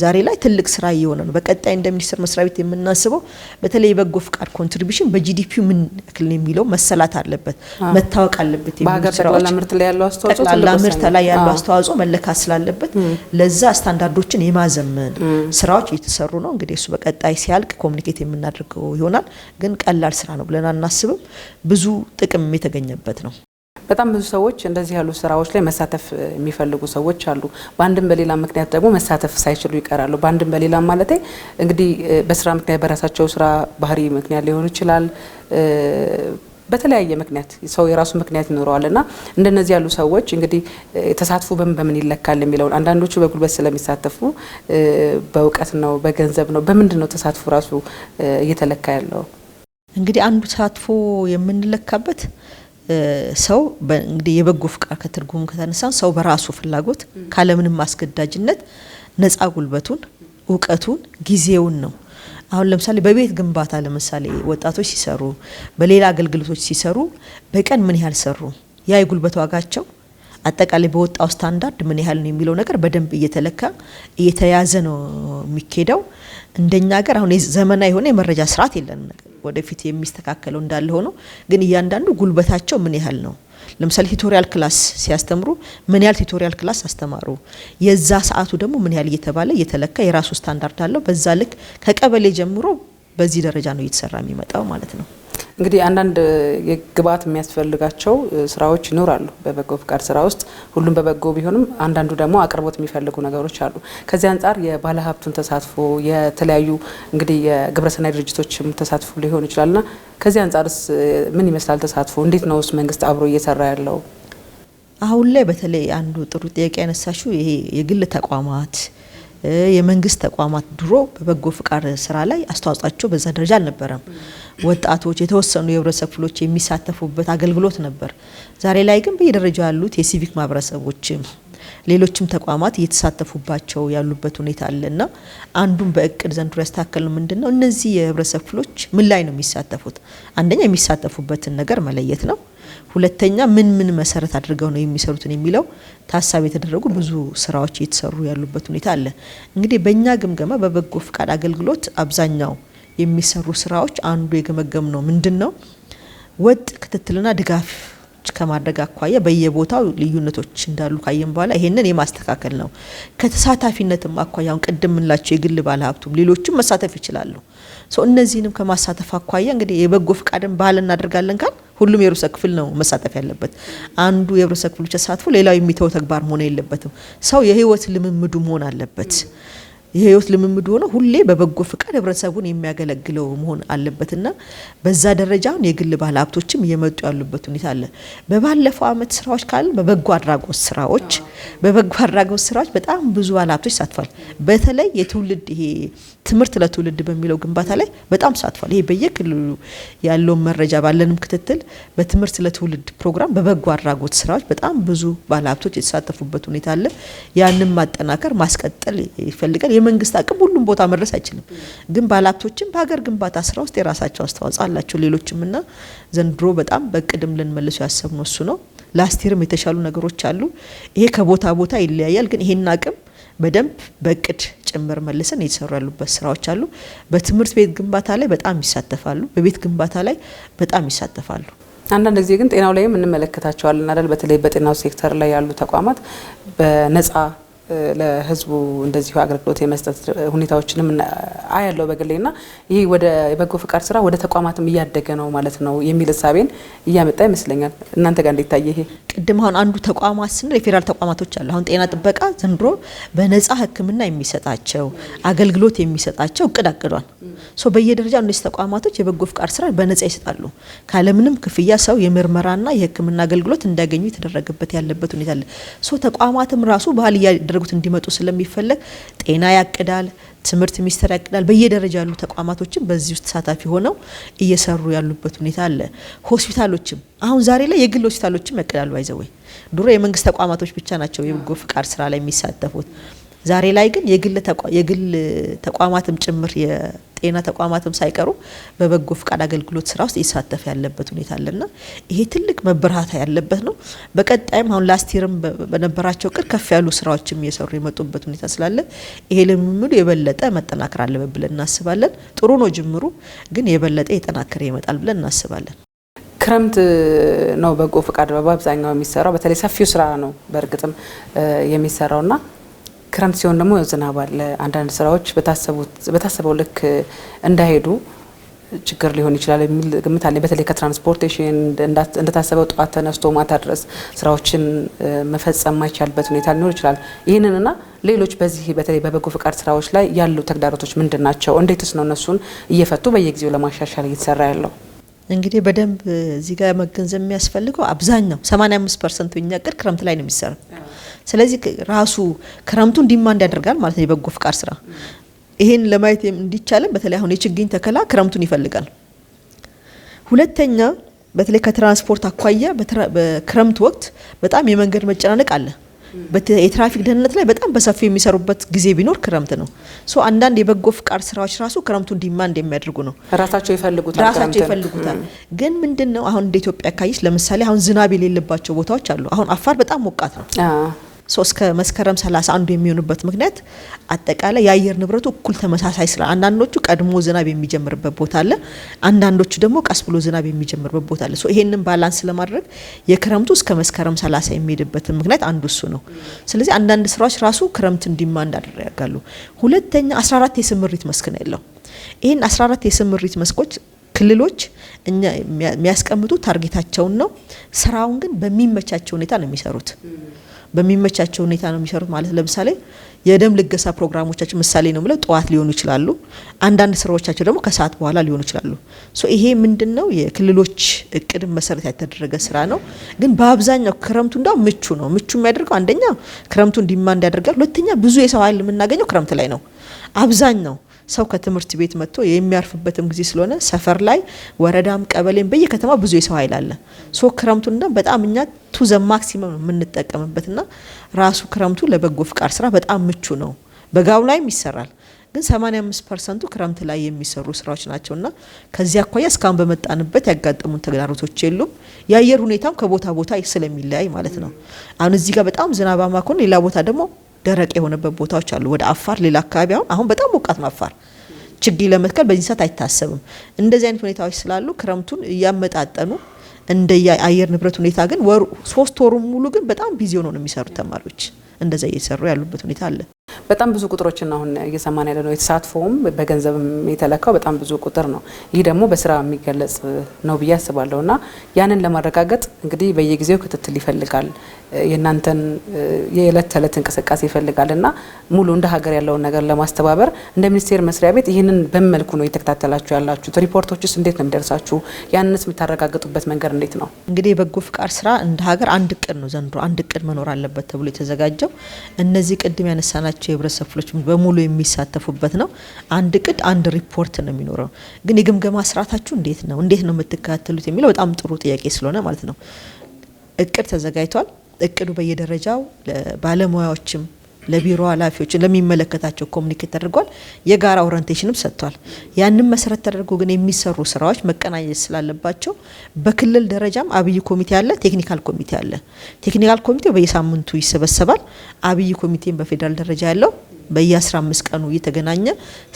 [SPEAKER 2] ዛሬ ላይ ትልቅ ስራ እየሆነ ነው። በቀጣይ እንደ ሚኒስቴር መስሪያ ቤት የምናስበው በተለይ የበጎ ፍቃድ ኮንትሪቢዩሽን በጂዲፒው ምን ያክል ነው የሚለው መሰላት አለበት መታወቅ አለበት።
[SPEAKER 1] በሀገር ጠቅላላ ምርት ላይ ያለው አስተዋጽኦ
[SPEAKER 2] ጠቅላላ ምርት ላይ ያለው አስተዋጽኦ መለካት ስላለበት ለዛ ስታንዳርዶችን የማዘመን ስራዎች እየተሰሩ ነው። እንግዲህ እሱ በቀጣይ ሲያልቅ ኮሙኒኬት የምናደርገው ይሆናል። ግን ቀላል ስራ ነው ብለን አናስብም። ብዙ ጥቅም የተገኘበት ነው።
[SPEAKER 1] በጣም ብዙ ሰዎች እንደዚህ ያሉ ስራዎች ላይ መሳተፍ የሚፈልጉ ሰዎች አሉ። በአንድም በሌላ ምክንያት ደግሞ መሳተፍ ሳይችሉ ይቀራሉ። በአንድም በሌላ ማለት እንግዲህ በስራ ምክንያት በራሳቸው ስራ ባህሪ ምክንያት ሊሆን ይችላል። በተለያየ ምክንያት ሰው የራሱ ምክንያት ይኖረዋልና እንደነዚህ ያሉ ሰዎች እንግዲህ ተሳትፎ በምን ይለካል የሚለውን አንዳንዶቹ በጉልበት ስለሚሳተፉ በእውቀት ነው በገንዘብ ነው በምንድን ነው ተሳትፎ ራሱ እየተለካ ያለው?
[SPEAKER 2] እንግዲህ አንዱ ተሳትፎ የምንለካበት ሰው እንግዲህ የበጎ ፍቃድ ከትርጉሙ ከተነሳን ሰው በራሱ ፍላጎት ካለምንም አስገዳጅነት ነፃ ጉልበቱን እውቀቱን ጊዜውን ነው። አሁን ለምሳሌ በቤት ግንባታ ለምሳሌ ወጣቶች ሲሰሩ በሌላ አገልግሎቶች ሲሰሩ በቀን ምን ያህል ሰሩ ያ የጉልበት ዋጋቸው አጠቃላይ በወጣው ስታንዳርድ ምን ያህል ነው የሚለው ነገር በደንብ እየተለካ እየተያዘ ነው የሚኬደው። እንደኛ ሀገር አሁን ዘመናዊ የሆነ የመረጃ ስርዓት የለንም። ነገር ወደፊት የሚስተካከለው እንዳለ ሆኖ ግን እያንዳንዱ ጉልበታቸው ምን ያህል ነው ለምሳሌ ቲዩቶሪያል ክላስ ሲያስተምሩ ምን ያህል ቲዩቶሪያል ክላስ አስተማሩ የዛ ሰዓቱ ደግሞ ምን ያህል እየተባለ እየተለካ የራሱ ስታንዳርድ አለው። በዛ ልክ ከቀበሌ ጀምሮ በዚህ ደረጃ ነው እየተሰራ የሚመጣው ማለት ነው።
[SPEAKER 1] እንግዲህ አንዳንድ የግብአት የሚያስፈልጋቸው ስራዎች ይኖራሉ በበጎ ፍቃድ ስራ ውስጥ ሁሉም በበጎ ቢሆንም አንዳንዱ ደግሞ አቅርቦት የሚፈልጉ ነገሮች አሉ። ከዚህ አንጻር የባለሀብቱን ተሳትፎ የተለያዩ እንግዲህ የግብረሰናይ ድርጅቶችም ተሳትፎ ሊሆን ይችላልና ከዚህ አንጻርስ ምን ይመስላል ተሳትፎ? እንዴት ነውስ መንግስት አብሮ እየሰራ ያለው?
[SPEAKER 2] አሁን ላይ በተለይ አንዱ ጥሩ ጥያቄ ያነሳሽው ይሄ የግል ተቋማት የመንግስት ተቋማት ድሮ በበጎ ፍቃድ ስራ ላይ አስተዋጽኦአቸው በዛ ደረጃ አልነበረም። ወጣቶች የተወሰኑ የህብረተሰብ ክፍሎች የሚሳተፉበት አገልግሎት ነበር። ዛሬ ላይ ግን በየደረጃው ያሉት የሲቪክ ማህበረሰቦችም ሌሎችም ተቋማት እየተሳተፉባቸው ያሉበት ሁኔታ አለና አንዱን በእቅድ ዘንድሮ ያስተካከል ነው ምንድነው እነዚህ የህብረተሰብ ክፍሎች ምን ላይ ነው የሚሳተፉት? አንደኛ የሚሳተፉበትን ነገር መለየት ነው። ሁለተኛ ምን መሰረት አድርገው ነው የሚሰሩትን የሚለው ታሳቢ የተደረጉ ብዙ ስራዎች እየተሰሩ ያሉበት ሁኔታ አለ። እንግዲህ በእኛ ግምገማ በበጎ ፍቃድ አገልግሎት አብዛኛው የሚሰሩ ስራዎች አንዱ የገመገም ነው ምንድነው ወጥ ክትትልና ድጋፍ ከማድረግ አኳያ በየቦታው ልዩነቶች እንዳሉ ካየን በኋላ ይሄንን የማስተካከል ነው። ከተሳታፊነትም አኳያውን ቅድም እንላቸው የግል ባለሀብቱም ሌሎችም መሳተፍ ይችላሉ። እነዚህንም ከማሳተፍ አኳያ እንግዲህ የበጎ ፍቃድን ባህል እናደርጋለን ካል ሁሉም የህብረተሰብ ክፍል ነው መሳተፍ ያለበት። አንዱ የህብረተሰብ ክፍል ተሳትፎ ሌላው የሚተው ተግባር መሆን የለበትም። ሰው የህይወት ልምምዱ መሆን አለበት። የህይወት ልምምዱ ሆኖ ሁሌ በበጎ ፍቃድ ህብረተሰቡን የሚያገለግለው መሆን አለበትና በዛ ደረጃውን የግል ባለሀብቶችም እየመጡ ያሉበት ሁኔታ አለ። በባለፈው አመት ስራዎች ካለ በበጎ አድራጎት ስራዎች በጣም ብዙ ባለሀብቶች ተሳትፏል። በተለይ የትውልድ ይሄ ትምህርት ለትውልድ በሚለው ግንባታ ላይ በጣም ተሳትፏል። ይሄ በየክልሉ ያለው መረጃ ባለንም ክትትል በትምህርት ለትውልድ ፕሮግራም በበጎ አድራጎት ስራዎች በጣም ብዙ ባለሀብቶች የተሳተፉበት ሁኔታ አለ። ያንን ማጠናከር ማስቀጠል ይፈልጋል። የመንግስት አቅም ሁሉም ቦታ መድረስ አይችልም። ግን ባለሀብቶችም በሀገር ግንባታ ስራ ውስጥ የራሳቸው አስተዋጽኦ አላቸው ሌሎችምና ዘንድሮ በጣም በቅድም ልንመልሱ ያሰብነው እሱ ነው። ላስቲርም የተሻሉ ነገሮች አሉ። ይሄ ከቦታ ቦታ ይለያያል። ግን ይሄን አቅም በደንብ በእቅድ ጭምር መልሰን እየተሰሩ ያሉበት ስራዎች አሉ። በትምህርት ቤት ግንባታ ላይ በጣም ይሳተፋሉ። በቤት ግንባታ ላይ በጣም ይሳተፋሉ።
[SPEAKER 1] አንዳንድ ጊዜ ግን ጤናው ላይም እንመለከታቸዋለን አይደል? በተለይ በጤናው ሴክተር ላይ ያሉ ተቋማት በነጻ ለህዝቡ እንደዚሁ አገልግሎት የመስጠት ሁኔታዎችንም አያለው በግሌና ይሄ ወደ የበጎ ፍቃድ ስራ ወደ ተቋማትም እያደገ ነው ማለት ነው የሚል ሀሳቤን እያመጣ ይመስለኛል። እናንተ ጋር እንዴት ታየ? ይሄ ቅድም
[SPEAKER 2] አሁን አንዱ ተቋማት ስንል የፌዴራል ተቋማቶች አሉ። አሁን ጤና ጥበቃ ዘንድሮ በነጻ ሕክምና የሚሰጣቸው አገልግሎት የሚሰጣቸው እቅድ አቅዷል። በየደረጃው እነዚህ ተቋማቶች የበጎ ፍቃድ ስራ በነጻ ይሰጣሉ። ካለምንም ክፍያ ሰው የምርመራና የሕክምና አገልግሎት እንዲያገኙ የተደረገበት ያለበት ሁኔታ አለ። ተቋማትም ራሱ ባህል ያደረጉት እንዲመጡ ስለሚፈለግ ጤና ያቅዳል፣ ትምህርት ሚኒስቴር ያቅዳል። በየደረጃ ያሉ ተቋማቶችም በዚህ ውስጥ ተሳታፊ ሆነው እየሰሩ ያሉበት ሁኔታ አለ። ሆስፒታሎችም አሁን ዛሬ ላይ የግል ሆስፒታሎችም ያቅዳሉ። አይዘወይ ድሮ የመንግስት ተቋማቶች ብቻ ናቸው የበጎ ፍቃድ ስራ ላይ የሚሳተፉት። ዛሬ ላይ ግን የግል ተቋማትም ጭምር የጤና ተቋማትም ሳይቀሩ በበጎ ፍቃድ አገልግሎት ስራ ውስጥ ይሳተፍ ያለበት ሁኔታ አለና ይሄ ትልቅ መበረታታ ያለበት ነው። በቀጣይም አሁን ላስቲርም በነበራቸው ቅር ከፍ ያሉ ስራዎችም እየሰሩ የመጡበት ሁኔታ ስላለ ይሄ ልምምዱ የበለጠ መጠናከር አለበት ብለን እናስባለን። ጥሩ ነው ጅምሩ፣ ግን የበለጠ የጠናከረ ይመጣል ብለን እናስባለን።
[SPEAKER 1] ክረምት ነው በጎ ፍቃድ በአብዛኛው የሚሰራው፣ በተለይ ሰፊው ስራ ነው በእርግጥም የሚሰራውና ክረምት ሲሆን ደግሞ ዝናብ አለ። አንዳንድ ስራዎች በታሰበው ልክ እንዳይሄዱ ችግር ሊሆን ይችላል የሚል ግምት አለ። በተለይ ከትራንስፖርቴሽን እንደታሰበው ጠዋት ተነስቶ ማታ ድረስ ስራዎችን መፈጸም ማይቻልበት ሁኔታ ሊኖር ይችላል። ይህንንና ሌሎች በዚህ በተለይ በበጎ ፍቃድ ስራዎች ላይ ያሉ ተግዳሮቶች ምንድን ናቸው? እንዴትስ ነው እነሱን እየፈቱ በየጊዜው ለማሻሻል እየተሰራ ያለው?
[SPEAKER 2] እንግዲህ በደንብ እዚህ ጋር መገንዘብ የሚያስፈልገው አብዛኛው 85% የኛ እቅድ ክረምት ላይ ነው የሚሰራው። ስለዚህ ራሱ ክረምቱን ዲማንድ ያደርጋል ማለት ነው የበጎ ፍቃድ ስራ። ይሄን ለማየት እንዲቻለን በተለይ አሁን የችግኝ ተከላ ክረምቱን ይፈልጋል። ሁለተኛ በተለይ ከትራንስፖርት አኳያ በክረምት ወቅት በጣም የመንገድ መጨናነቅ አለ። የትራፊክ ደህንነት ላይ በጣም በሰፊው የሚሰሩበት ጊዜ ቢኖር ክረምት ነው። አንዳንድ የበጎ ፍቃድ ስራዎች ራሱ ክረምቱን ዲማንድ የሚያደርጉ ነው።
[SPEAKER 1] ራሳቸው ይፈልጉታል።
[SPEAKER 2] ግን ምንድነው አሁን እንደ ኢትዮጵያ ካይስ ለምሳሌ አሁን ዝናብ የሌለባቸው ቦታዎች አሉ። አሁን አፋር በጣም ሞቃት ነው። እስከ መስከረም 31 የሚሆኑበት ምክንያት አጠቃላይ የአየር ንብረቱ እኩል ተመሳሳይ ስራ፣ አንዳንዶቹ ቀድሞ ዝናብ የሚጀምርበት ቦታ አለ፣ አንዳንዶቹ ደግሞ ቀስ ብሎ ዝናብ የሚጀምርበት ቦታ አለ። ይሄንን ባላንስ ለማድረግ የክረምቱ እስከ መስከረም 30 የሚሄድበት ምክንያት አንዱ እሱ ነው። ስለዚህ አንዳንድ ስራዎች ራሱ ክረምትን ዲማንድ ያደርጋሉ። ሁለተኛ 14 የስምሪት መስክ ነው ያለው። ይሄን 14 የስምሪት መስኮች ክልሎች እኛ የሚያስቀምጡ ታርጌታቸውን ነው። ስራውን ግን በሚመቻቸው ሁኔታ ነው የሚሰሩት። በሚመቻቸው ሁኔታ ነው የሚሰሩት ማለት ለምሳሌ የደም ልገሳ ፕሮግራሞቻቸው ምሳሌ ነው ብለው ጠዋት ሊሆኑ ይችላሉ። አንዳንድ ስራዎቻቸው ደግሞ ከሰዓት በኋላ ሊሆኑ ይችላሉ። ይሄ ምንድነው የክልሎች እቅድ መሰረት ያደረገ ስራ ነው። ግን በአብዛኛው ክረምቱ እንዳው ምቹ ነው። ምቹ የሚያደርገው አንደኛ ክረምቱን ዲማንድ ያደርጋል። ሁለተኛ ብዙ የሰው ኃይል የምናገኘው ክረምት ላይ ነው። አብዛኛው ሰው ከትምህርት ቤት መጥቶ የሚያርፍበትም ጊዜ ስለሆነ ሰፈር ላይ ወረዳም ቀበሌም በየከተማው ብዙ የሰው ኃይል አለ። ክረምቱን እንደም በጣም እኛ ቱ ዘ ማክሲመም የምንጠቀምበትና ራሱ ክረምቱ ለበጎ ፍቃድ ስራ በጣም ምቹ ነው። በጋው ላይም ይሰራል። ግን 85% ክረምት ላይ የሚሰሩ ስራዎች ናቸውና ከዚህ አኳያ እስካሁን በመጣንበት ያጋጠሙን ተግዳሮቶች የሉም። የአየር ሁኔታም ከቦታ ቦታ ስለሚለያይ ማለት ነው። አሁን እዚህ ጋር በጣም ዝናባማ ከሆነ ሌላ ቦታ ደግሞ ደረቅ የሆነበት ቦታዎች አሉ። ወደ አፋር ሌላ አካባቢ አሁን በጣም ሞቃት ነው አፋር። ችግኝ ለመትከል በዚህ ሰዓት አይታሰብም። እንደዚህ አይነት ሁኔታዎች ስላሉ ክረምቱን እያመጣጠኑ እንደ አየር ንብረት ሁኔታ ግን 3 ወሩ ሙሉ ግን በጣም ቢዚ ሆነው ነው የሚሰሩት ተማሪዎች። እንደዛ እየሰሩ ያሉበት ሁኔታ አለ።
[SPEAKER 1] በጣም ብዙ ቁጥሮችን አሁን እየሰማን ያለ ነው። የተሳትፎም በገንዘብም የተለካው በጣም ብዙ ቁጥር ነው። ይህ ደግሞ በስራ የሚገለጽ ነው ብዬ አስባለሁና ያንን ለማረጋገጥ እንግዲህ በየጊዜው ክትትል ይፈልጋል። የናንተን የዕለት ተዕለት እንቅስቃሴ ይፈልጋልና ሙሉ እንደ ሀገር ያለውን ነገር ለማስተባበር እንደ ሚኒስቴር መስሪያ ቤት ይህንን በመልኩ ነው እየተከታተላችሁ ያላችሁት? ሪፖርቶችስ እንዴት ነው የሚደርሳችሁ? ያንንስ የምታረጋግጡበት መንገድ እንዴት ነው? እንግዲህ
[SPEAKER 2] የበጎ ፍቃድ ስራ እንደ ሀገር አንድ እቅድ ነው ዘንድሮ አንድ እቅድ መኖር አለበት ተብሎ የተዘጋጀው። እነዚህ ቅድም ያነሳናቸው የህብረተሰብ ክፍሎች በሙሉ የሚሳተፉበት ነው። አንድ እቅድ አንድ ሪፖርት ነው የሚኖረው። ግን የግምገማ ስርዓታችሁ እንዴት ነው የምትከታተሉት የሚለው በጣም ጥሩ ጥያቄ ስለሆነ ማለት ነው። እቅድ ተዘጋጅቷል። እቅዱ በየደረጃው ለባለሙያዎችም ለቢሮ ኃላፊዎች ለሚመለከታቸው ኮሙኒኬት ተደርጓል። የጋራ ኦሪንቴሽንም ሰጥቷል። ያንን መሰረት ተደርጎ ግን የሚሰሩ ስራዎች መቀናኘት ስላለባቸው በክልል ደረጃም አብይ ኮሚቴ አለ፣ ቴክኒካል ኮሚቴ አለ። ቴክኒካል ኮሚቴው በየሳምንቱ ይሰበሰባል። አብይ ኮሚቴም በፌደራል ደረጃ ያለው በየ15 ቀኑ እየተገናኘ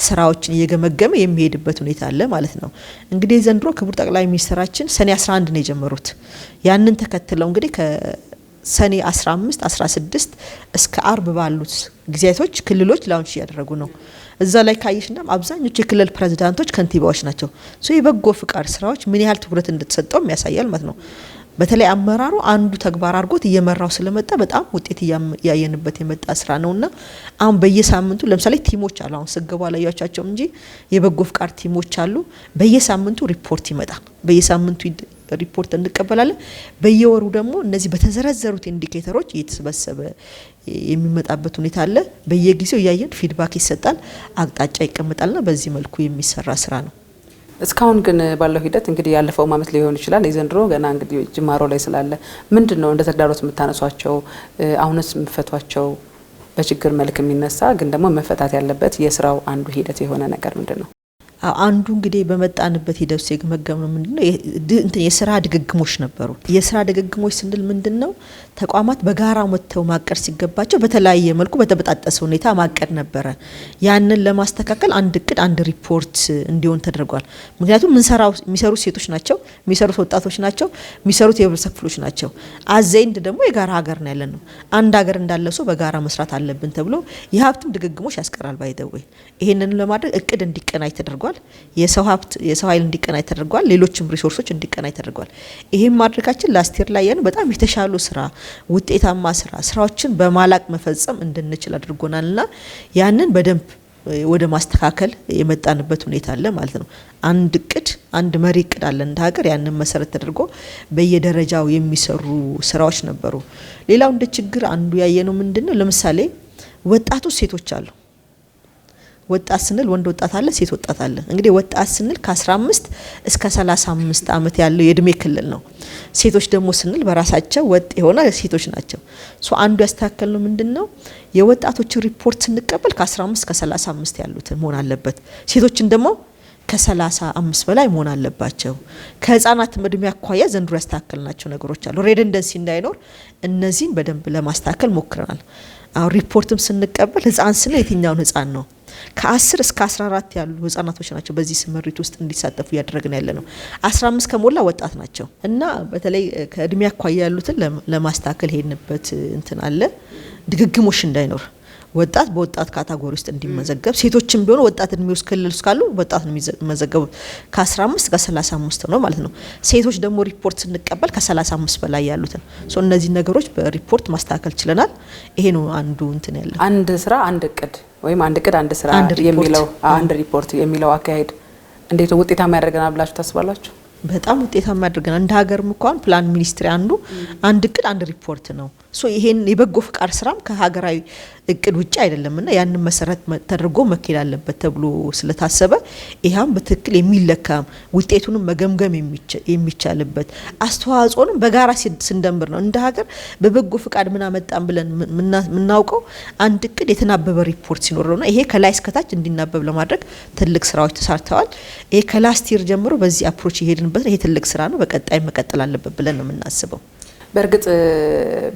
[SPEAKER 2] ስራዎችን እየገመገመ የሚሄድበት ሁኔታ አለ ማለት ነው። እንግዲህ ዘንድሮ ክቡር ጠቅላይ ሚኒስትራችን ሰኔ 11 ነው የጀመሩት። ያንን ተከትለው እንግዲህ ሰኔ 15 16 እስከ አርብ ባሉት ጊዜያቶች ክልሎች ላውንች ያደረጉ ነው። እዛ ላይ ካይሽና አብዛኞቹ የክልል ፕሬዝዳንቶች ከንቲባዎች ናቸው። የበጎ ፍቃድ ስራዎች ምን ያህል ትኩረት እንደተሰጠው የሚያሳያል ማለት ነው። በተለይ አመራሩ አንዱ ተግባር አድርጎት እየመራው ስለመጣ በጣም ውጤት ያየንበት የመጣ ስራ ነውና አሁን በየሳምንቱ ለምሳሌ ቲሞች አሉ። አሁን ስገባ ላይ ያቻቸው እንጂ የበጎ ፍቃድ ቲሞች አሉ። በየሳምንቱ ሪፖርት ይመጣል። በየሳምንቱ ሪፖርት እንቀበላለን። በየወሩ ደግሞ እነዚህ በተዘረዘሩት ኢንዲኬተሮች እየተሰበሰበ የሚመጣበት ሁኔታ አለ። በየጊዜው ያየን ፊድባክ ይሰጣል፣ አቅጣጫ ይቀመጣልና በዚህ መልኩ የሚሰራ ስራ ነው።
[SPEAKER 1] እስካሁን ግን ባለው ሂደት እንግዲህ ያለፈው አመት ሊሆን ይችላል፣ የዘንድሮ ገና እንግዲህ ጅማሮ ላይ ስላለ ምንድነው እንደ ተግዳሮት የምታነሷቸው? አሁንስ የምፈቷቸው በችግር መልክ የሚነሳ ግን ደግሞ መፈታት ያለበት የስራው አንዱ ሂደት የሆነ ነገር ምንድነው?
[SPEAKER 2] አንዱ እንግዲህ በመጣንበት ሂደት ሲገመገም ነው ምንድነው የስራ ድግግሞች ነበሩ። የስራ ድግግሞች ስንል ምንድነው ተቋማት በጋራ መተው ማቀድ ሲገባቸው በተለያየ መልኩ በተበጣጠሰ ሁኔታ ማቀድ ነበረ። ያንን ለማስተካከል አንድ እቅድ አንድ ሪፖርት እንዲሆን ተደርጓል። ምክንያቱም የሚሰሩት ሴቶች ናቸው፣ የሚሰሩት ወጣቶች ናቸው፣ የሚሰሩት የህብረተሰብ ክፍሎች ናቸው። አዘይንድ ደግሞ የጋራ ሀገር ነው ያለን ነው። አንድ ሀገር እንዳለ ሰው በጋራ መስራት አለብን ተብሎ የሀብትም ድግግሞች ያስቀራል። ባይደውይ ይሄንን ለማድረግ እቅድ እንዲቀናይ ተደርጓል። የሰው ኃይል እንዲቀናይ ተደርጓል። ሌሎችም ሪሶርሶች እንዲቀናይ ተደርጓል። ይሄን ማድረጋችን ላስቲር ላይ ያን በጣም የተሻሉ ስራ ውጤታማ ስራዎችን በማላቅ መፈጸም እንድንችል አድርጎናልና ያንን በደንብ ወደ ማስተካከል የመጣንበት ሁኔታ አለ ማለት ነው። አንድ እቅድ አንድ መሪ እቅድ አለ እንደ ሀገር። ያንን መሰረት ተደርጎ በየደረጃው የሚሰሩ ስራዎች ነበሩ። ሌላው እንደ ችግር አንዱ ያየነው ምንድነው ለምሳሌ ወጣቱ ሴቶች አሉ። ወጣት ስንል ወንድ ወጣት አለ፣ ሴት ወጣት አለ። እንግዲህ ወጣት ስንል ከ15 እስከ 35 ዓመት ያለው የእድሜ ክልል ነው። ሴቶች ደግሞ ስንል በራሳቸው ወጥ የሆነ ሴቶች ናቸው። አንዱ ያስተካከል ነው ምንድነው የወጣቶችን ሪፖርት ስንቀበል ከ15 እስከ 35 ያሉትን መሆን አለበት። ሴቶችን ደግሞ ከ35 በላይ መሆን አለባቸው። ከህፃናት እድሜ አኳያ ዘንድሮ ያስተካከልናቸው ነገሮች አሉ። ሬደንደንሲ እንዳይኖር እነዚህን በደንብ ለማስተካከል ሞክረናል። አሁን ሪፖርትም ስንቀበል ህፃን ስንል የትኛውን ህፃን ነው? ከ10 እስከ 14 ያሉ ህፃናቶች ናቸው በዚህ ስምሪት ውስጥ እንዲሳተፉ ያደረግን ያለ ነው። 15 ከሞላ ወጣት ናቸው እና በተለይ ከእድሜ አኳያ ያሉትን ለማስተካከል ሄድንበት እንትን አለ። ድግግሞሽ እንዳይኖር ወጣት በወጣት ካታጎሪ ውስጥ እንዲመዘገብ ሴቶችም ቢሆኑ ወጣት እድሜ ውስጥ ክልል ውስጥ ካሉ ወጣት ነው የሚመዘገቡት ከ15 እስከ 35 ነው ማለት ነው። ሴቶች ደግሞ ሪፖርት ስንቀበል ከ35 በላይ ያሉትን እነዚህ ነገሮች በሪፖርት ማስተካከል ችለናል። ይሄ ነው አንዱ እንትን ያለው
[SPEAKER 1] አንድ ስራ አንድ እቅድ ወይም አንድ እቅድ አንድ ስራ የሚለው አንድ ሪፖርት የሚለው አካሄድ እንዴት ውጤታማ ያደርገናል ብላችሁ ታስባላችሁ?
[SPEAKER 2] በጣም ውጤታማ ያደርገናል። እንደ ሀገርም እንኳን ፕላን ሚኒስትሪ አንድ እቅድ አንድ ሪፖርት ነው። ይሄን የበጎ ፍቃድ ስራም ከሀገራዊ እቅድ ውጪ አይደለምና ያንን መሰረት ተደርጎ መከል አለበት ተብሎ ስለታሰበ ይሄም በትክክል የሚለካ ውጤቱንም መገምገም የሚቻልበት አስተዋጽኦንም በጋራ ስንደምር ነው። እንደ ሀገር በበጎ ፍቃድ ምን አመጣን ብለን ምናውቀው አንድ እቅድ የተናበበ ሪፖርት ሲኖር ነው። ይሄ ከላይ እስከታች እንዲናበብ ለማድረግ ትልቅ ስራዎች ተሰርተዋል። ይሄ ከላስቲር ጀምሮ በዚህ አፕሮች ይሄድንበት ይሄ ትልቅ ስራ ነው። በቀጣይ መቀጠል አለበት ብለን ነው የምናስበው።
[SPEAKER 1] በእርግጥ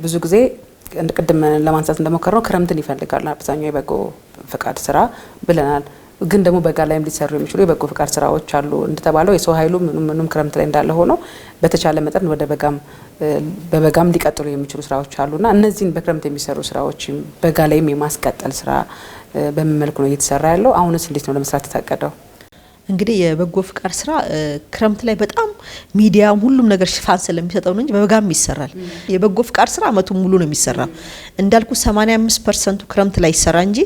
[SPEAKER 1] ብዙ ጊዜ ቅድም ለማንሳት እንደሞከረው ክረምትን ይፈልጋል አብዛኛው የበጎ ፍቃድ ስራ ብለናል። ግን ደግሞ በጋ ላይም ሊሰሩ የሚችሉ የበጎ ፍቃድ ስራዎች አሉ። እንደተባለው የሰው ኃይሉ ምንም ክረምት ላይ እንዳለ ሆኖ በተቻለ መጠን ወደ በበጋም ሊቀጥሉ የሚችሉ ስራዎች አሉና እነዚህን በክረምት የሚሰሩ ስራዎች በጋ ላይም የማስቀጠል ስራ በምን መልኩ ነው እየተሰራ ያለው? አሁንስ እንዴት ነው ለመስራት የታቀደው?
[SPEAKER 2] እንግዲህ የበጎ ፍቃድ ስራ ክረምት ላይ በጣም ሚዲያም ሁሉም ነገር ሽፋን ስለሚሰጠው ነው እንጂ በበጋም ይሰራል። የበጎ ፍቃድ ስራ አመቱን ሙሉ ነው የሚሰራው። እንዳልኩ 85% ክረምት ላይ ይሰራ እንጂ